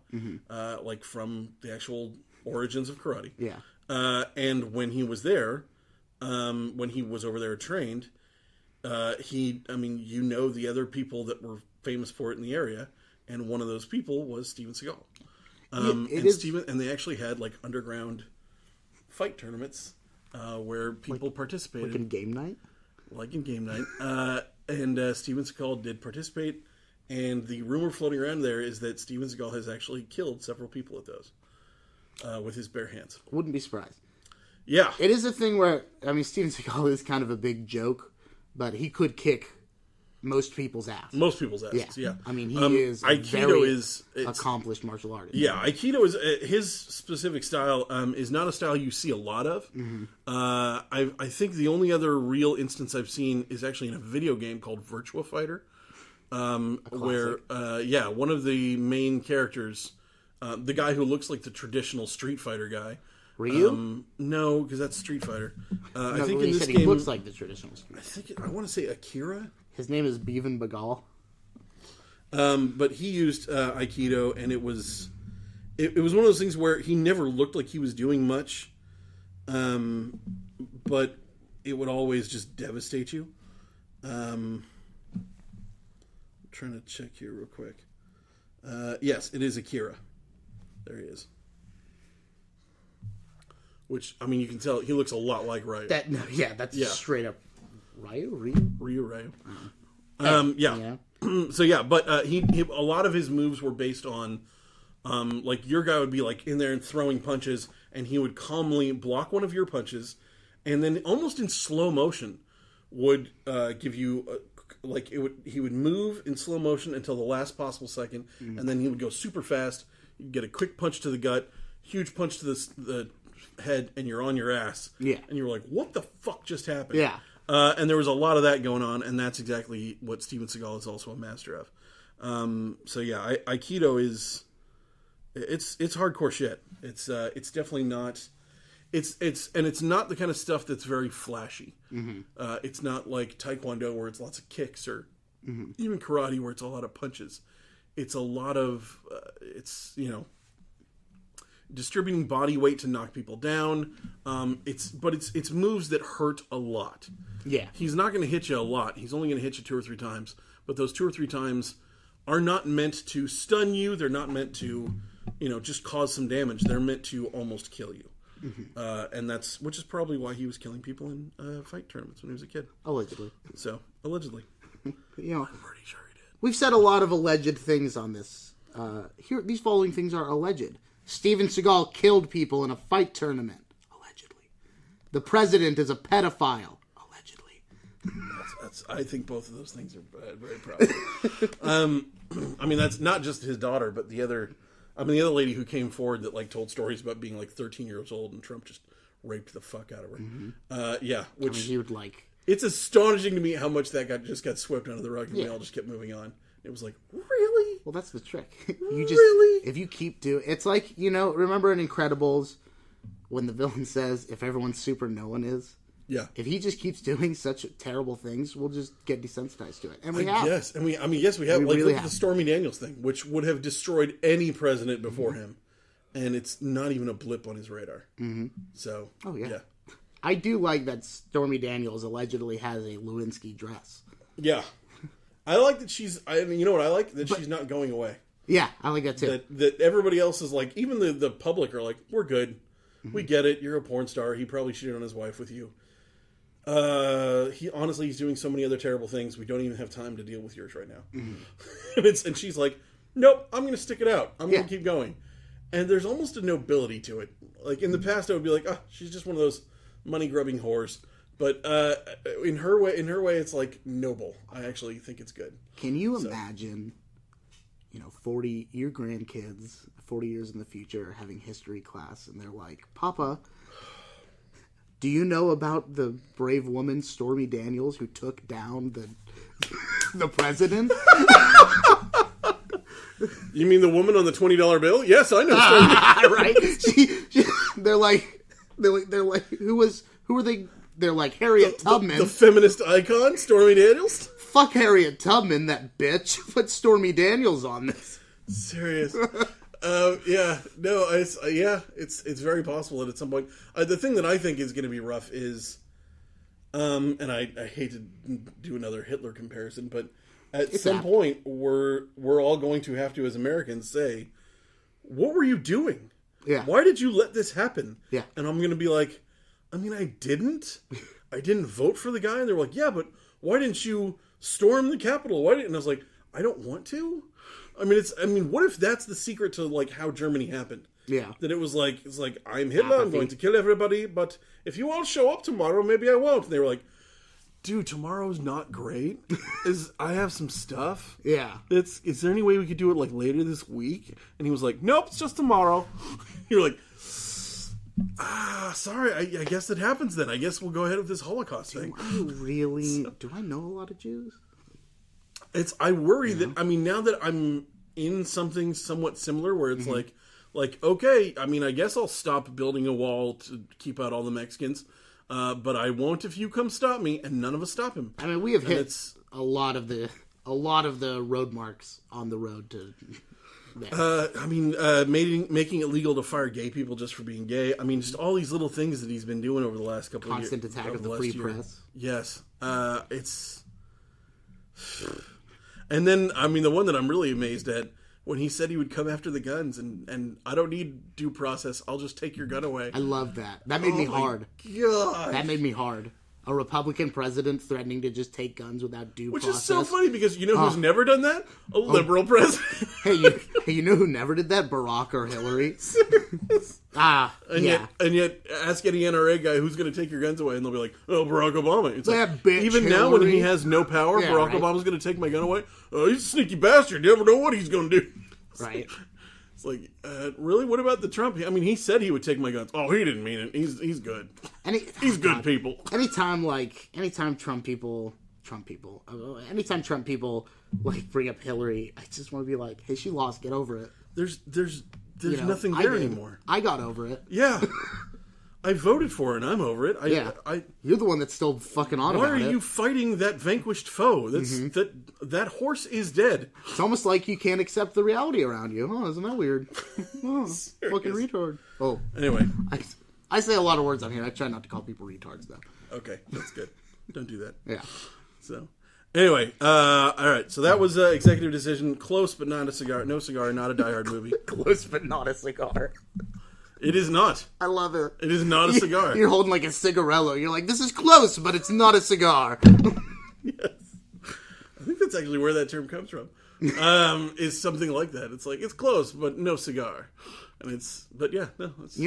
Speaker 1: like from the actual origins of karate.
Speaker 2: Yeah.
Speaker 1: And when he was there, when he was over there trained, the other people that were famous for it in the area, and one of those people was Steven Seagal. And they actually had like underground fight tournaments where people participated.
Speaker 2: Like in game night?
Speaker 1: Like in game night. And Steven Seagal did participate. And the rumor floating around there is that Steven Seagal has actually killed several people at those with his bare hands.
Speaker 2: Wouldn't be surprised.
Speaker 1: Yeah.
Speaker 2: It is a thing where, I mean, Steven Seagal is kind of a big joke, but he could kick most people's ass.
Speaker 1: Most people's asses, yeah.
Speaker 2: I mean, he is a very accomplished martial artist.
Speaker 1: Yeah, Aikido is his specific style is not a style you see a lot of. Mm-hmm. I think the only other real instance I've seen is actually in a video game called Virtua Fighter, where one of the main characters, the guy who looks like the traditional Street Fighter guy.
Speaker 2: Ryu?
Speaker 1: No, because that's Street Fighter. I think
Speaker 2: in this game he looks like the traditional Street Fighter.
Speaker 1: I want to say Akira.
Speaker 2: His name is Bevan Bagal.
Speaker 1: But he used Aikido, and it was one of those things where he never looked like he was doing much, but it would always just devastate you. I'm trying to check here real quick. Yes, it is Akira. There he is. Which, I mean, you can tell he looks a lot like Ryu.
Speaker 2: That's straight up Ryu.
Speaker 1: So yeah, but he a lot of his moves were based on like your guy would be like in there and throwing punches, and he would calmly block one of your punches, and then almost in slow motion would give you he would move in slow motion until the last possible second, and then he would go super fast. You'd get a quick punch to the gut, huge punch to the head, and you're on your ass.
Speaker 2: Yeah,
Speaker 1: and you're like, what the fuck just happened?
Speaker 2: Yeah.
Speaker 1: And there was a lot of that going on, and that's exactly what Steven Seagal is also a master of. Aikido is it's hardcore shit. It's definitely not. It's not the kind of stuff that's very flashy. Mm-hmm. It's not like Taekwondo where it's lots of kicks or even karate where it's a lot of punches. It's a lot of distributing body weight to knock people down. It's moves that hurt a lot.
Speaker 2: Yeah.
Speaker 1: He's not going to hit you a lot. He's only going to hit you 2 or 3 times. But those 2 or 3 times are not meant to stun you. They're not meant to, just cause some damage. They're meant to almost kill you. Mm-hmm. Which is probably why he was killing people in fight tournaments when he was a kid.
Speaker 2: Allegedly.
Speaker 1: So, allegedly.
Speaker 2: I'm
Speaker 1: pretty sure he did.
Speaker 2: We've said a lot of alleged things on this. These following things are alleged. Steven Seagal killed people in a fight tournament. Allegedly. The president is a pedophile. Allegedly.
Speaker 1: I think both of those things are very probable. I mean, that's not just his daughter, but the other lady who came forward that told stories about being 13 years old and Trump just raped the fuck out of her. Mm-hmm. Which
Speaker 2: he would
Speaker 1: It's astonishing to me how much that just got swept under the rug and we all just kept moving on. It was like, really?
Speaker 2: Well, that's the trick.
Speaker 1: Really?
Speaker 2: If you keep doing... It's like, remember in Incredibles when the villain says, if everyone's super, no one is?
Speaker 1: Yeah.
Speaker 2: If he just keeps doing such terrible things, we'll just get desensitized to it. And we have.
Speaker 1: Yes. And we have. Look at the Stormy Daniels thing, which would have destroyed any president before him. And it's not even a blip on his radar. Mm-hmm. So, yeah.
Speaker 2: I do like that Stormy Daniels allegedly has a Lewinsky dress.
Speaker 1: Yeah. I like that she's... you know what I like? That she's not going away.
Speaker 2: Yeah, I like that too.
Speaker 1: That everybody else is like... Even the public are like, we're good. Mm-hmm. We get it. You're a porn star. He probably cheated on his wife with you. He's doing so many other terrible things. We don't even have time to deal with yours right now. Mm-hmm. and she's like, nope, I'm going to stick it out. I'm going to keep going. And there's almost a nobility to it. Like in the past, I would be like, she's just one of those money-grubbing whores. But in her way, it's like noble. I actually think it's good.
Speaker 2: Can you imagine, 40 your grandkids, 40 years in the future, having history class, and they're like, Papa, do you know about the brave woman Stormy Daniels who took down the president?
Speaker 1: You mean the woman on the $20 bill? Yes, I know.
Speaker 2: Right? They're like, who are they? They're like Harriet Tubman.
Speaker 1: The feminist icon, Stormy Daniels?
Speaker 2: Fuck Harriet Tubman, that bitch. Put Stormy Daniels on this.
Speaker 1: Serious. It's very possible that at some point... the thing that I think is going to be rough is... and I hate to do another Hitler comparison, but at some point, we're all going to have to, as Americans, say, what were you doing?
Speaker 2: Yeah.
Speaker 1: Why did you let this happen?
Speaker 2: Yeah.
Speaker 1: And I'm going to be like, I mean, I didn't vote for the guy. And they were like, yeah, but why didn't you storm the Capitol? Why didn't? And I was like, I don't want to. I mean, what if that's the secret to like how Germany happened?
Speaker 2: Yeah.
Speaker 1: That it's like, I'm Hitler, I'm going to kill everybody, but if you all show up tomorrow, maybe I won't. And they were like, dude, tomorrow's not great. I have some stuff.
Speaker 2: Yeah.
Speaker 1: Is there any way we could do it like later this week? And he was like, nope, it's just tomorrow. You're like, sorry, I guess it happens then. I guess we'll go ahead with this Holocaust thing.
Speaker 2: Do I know a lot of Jews?
Speaker 1: I worry that, I mean, now that I'm in something somewhat similar where it's like, okay, I mean, I guess I'll stop building a wall to keep out all the Mexicans, but I won't if you come stop me, and none of us stop him.
Speaker 2: I mean, we have hit a lot of the road marks on the road to there.
Speaker 1: Making it legal to fire gay people just for being gay. I mean, just all these little things that he's been doing over the last couple of years.
Speaker 2: Constant attack of the free press.
Speaker 1: Yes. It's... And then, I mean, the one that I'm really amazed at, when he said he would come after the guns, and I don't need due process, I'll just take your gun away.
Speaker 2: I love that. That made me hard.
Speaker 1: God.
Speaker 2: That made me hard. A Republican president threatening to just take guns without due process.
Speaker 1: Which is so funny, because you know who's never done that? A liberal president.
Speaker 2: Hey, you know who never did that? Barack or Hillary.
Speaker 1: And yet, ask any NRA guy who's going to take your guns away, and they'll be like, "Oh, Barack Obama." It's
Speaker 2: that
Speaker 1: like,
Speaker 2: bitch
Speaker 1: even
Speaker 2: Hillary.
Speaker 1: now, when he has no power, Barack Obama's going to take my gun away. Oh, he's a sneaky bastard. You never know what he's going to do.
Speaker 2: Right.
Speaker 1: It's like, really? What about the Trump? I mean, he said he would take my guns. Oh, he didn't mean it. He's good. He's good people.
Speaker 2: Anytime Trump people like bring up Hillary, I just want to be like, hey, she lost. Get over it.
Speaker 1: There's nothing there anymore.
Speaker 2: I got over it.
Speaker 1: Yeah. I voted for her, and I'm over it.
Speaker 2: You're the one that's still fucking on about it.
Speaker 1: Why are you fighting that vanquished foe? That horse is dead.
Speaker 2: It's almost like you can't accept the reality around you. Oh, isn't that weird? Oh, fucking retard. Oh.
Speaker 1: Anyway.
Speaker 2: I say a lot of words on here. I try not to call people retards, though.
Speaker 1: Okay, that's good. Don't do that.
Speaker 2: Yeah.
Speaker 1: So, anyway, all right. So that was executive decision. Close, but not a cigar. No cigar, not a Die Hard movie.
Speaker 2: Close, but not a cigar.
Speaker 1: It is not.
Speaker 2: I love it.
Speaker 1: It is not a cigar.
Speaker 2: You're holding like a cigarello. You're like, this is close, but it's not a cigar.
Speaker 1: Yes. I think that's actually where that term comes from. Is something like that. It's like, it's close, but no cigar. And
Speaker 2: You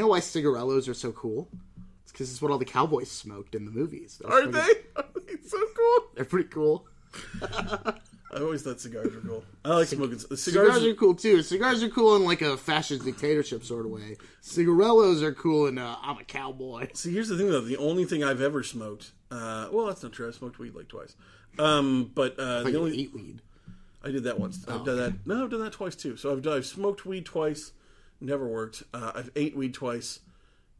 Speaker 2: know why cigarellos are so cool? It's because it's what all the cowboys smoked in the movies.
Speaker 1: Are they so cool?
Speaker 2: They're pretty cool.
Speaker 1: I always thought cigars were cool. I like smoking.
Speaker 2: Cigars are cool too. Cigars are cool in like a fascist dictatorship sort of way. Cigarellos are cool in I'm a cowboy.
Speaker 1: See, here's the thing though. The only thing I've ever smoked, well, that's not true. I smoked weed like twice. But the only
Speaker 2: eat weed.
Speaker 1: I did that once. I've done that. No, I've done that twice too. So I've smoked weed twice. Never worked. I've ate weed twice.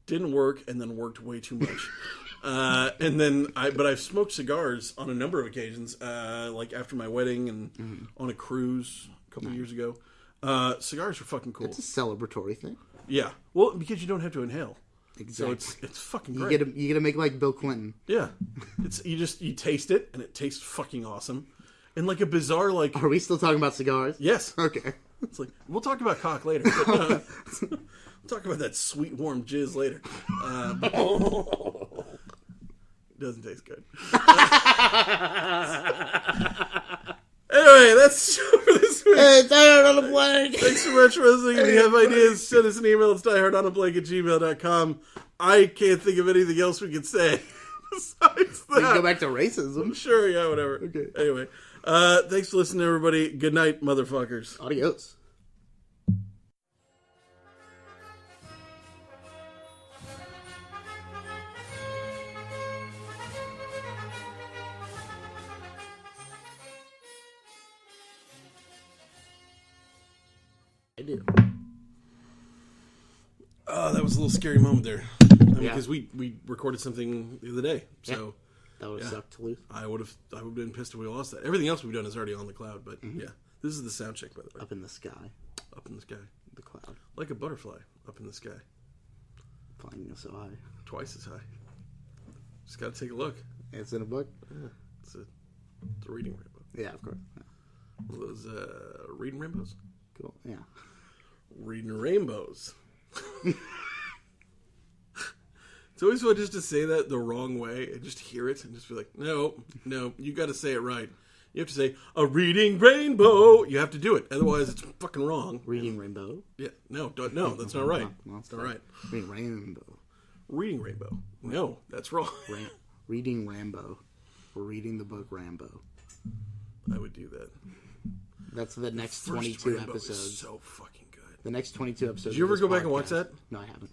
Speaker 1: Didn't work, and then worked way too much. But I've smoked cigars on a number of occasions, like after my wedding and on a cruise a couple of years ago. Cigars are fucking cool.
Speaker 2: It's a celebratory thing.
Speaker 1: Yeah. Well, because you don't have to inhale.
Speaker 2: Exactly.
Speaker 1: So it's fucking great.
Speaker 2: You get to make like Bill Clinton.
Speaker 1: Yeah. You taste it, and it tastes fucking awesome. And like a bizarre, like...
Speaker 2: Are we still talking about cigars?
Speaker 1: Yes.
Speaker 2: Okay.
Speaker 1: It's like, we'll talk about cock later. But, we'll talk about that sweet, warm jizz later. It doesn't taste good. Anyway, that's the show for this week.
Speaker 2: Hey, diehardonablank.
Speaker 1: Thanks so much for listening. If you have ideas, send us an email. It's diehardonablank@gmail.com. I can't think of anything else we can say besides that.
Speaker 2: We can go back to racism.
Speaker 1: Sure, yeah, whatever.
Speaker 2: Okay.
Speaker 1: Anyway, thanks for listening, everybody. Good night, motherfuckers.
Speaker 2: Adios. I do.
Speaker 1: Oh, that was a little scary moment there. Because we recorded something the other day, so
Speaker 2: that would suck to lose.
Speaker 1: I would have been pissed if we lost that. Everything else we've done is already on the cloud, but yeah, this is the sound check, by the way.
Speaker 2: Up in the sky, the cloud,
Speaker 1: like a butterfly up in the sky,
Speaker 2: flying so high,
Speaker 1: twice as high. Just gotta take a look.
Speaker 2: It's in a book.
Speaker 1: Yeah, it's a reading rainbow.
Speaker 2: Yeah, of course. Yeah.
Speaker 1: One of those reading rainbows.
Speaker 2: Cool. Yeah.
Speaker 1: Reading rainbows. It's always fun just to say that the wrong way and just hear it and just be like, no, you got to say it right. You have to say, a reading rainbow. You have to do it. Otherwise, it's fucking wrong.
Speaker 2: Reading rainbow?
Speaker 1: Yeah. No, that's not right. That's not right.
Speaker 2: Reading rainbow.
Speaker 1: Reading rainbow. No, that's wrong.
Speaker 2: Reading Rambo. We're reading the book Rambo.
Speaker 1: I would do that.
Speaker 2: That's the next
Speaker 1: First
Speaker 2: 22
Speaker 1: Rambo
Speaker 2: episodes.
Speaker 1: Is so fucking good.
Speaker 2: The next 22 episodes.
Speaker 1: Did you ever go back and watch that?
Speaker 2: No, I haven't.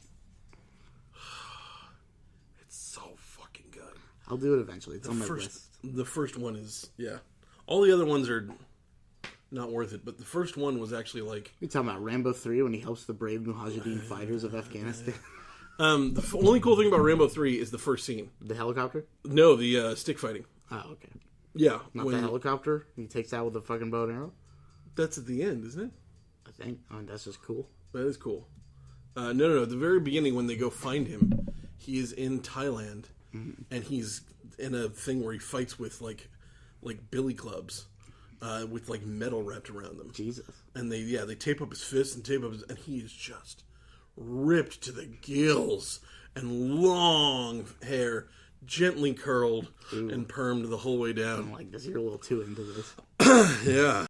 Speaker 1: It's so fucking good.
Speaker 2: I'll do it eventually. It's on my list.
Speaker 1: The first one is, yeah. All the other ones are not worth it, but the first one was actually like...
Speaker 2: You're talking about Rambo 3 when he helps the brave Mujahideen fighters of Afghanistan?
Speaker 1: The only cool thing about Rambo 3 is the first scene.
Speaker 2: The helicopter?
Speaker 1: No, the stick fighting.
Speaker 2: Oh, okay.
Speaker 1: Yeah.
Speaker 2: Not the helicopter? He takes out with a fucking bow and arrow?
Speaker 1: That's at the end, isn't it?
Speaker 2: I think. I mean, that's just cool.
Speaker 1: That is cool. No. At the very beginning, when they go find him, he is in Thailand, and he's in a thing where he fights with like billy clubs, with like metal wrapped around them.
Speaker 2: Jesus. And
Speaker 1: they tape up his fists and and he is just ripped to the gills and long hair, gently curled and permed the whole way down.
Speaker 2: I'm like this. You're a little too into this.
Speaker 1: Yeah.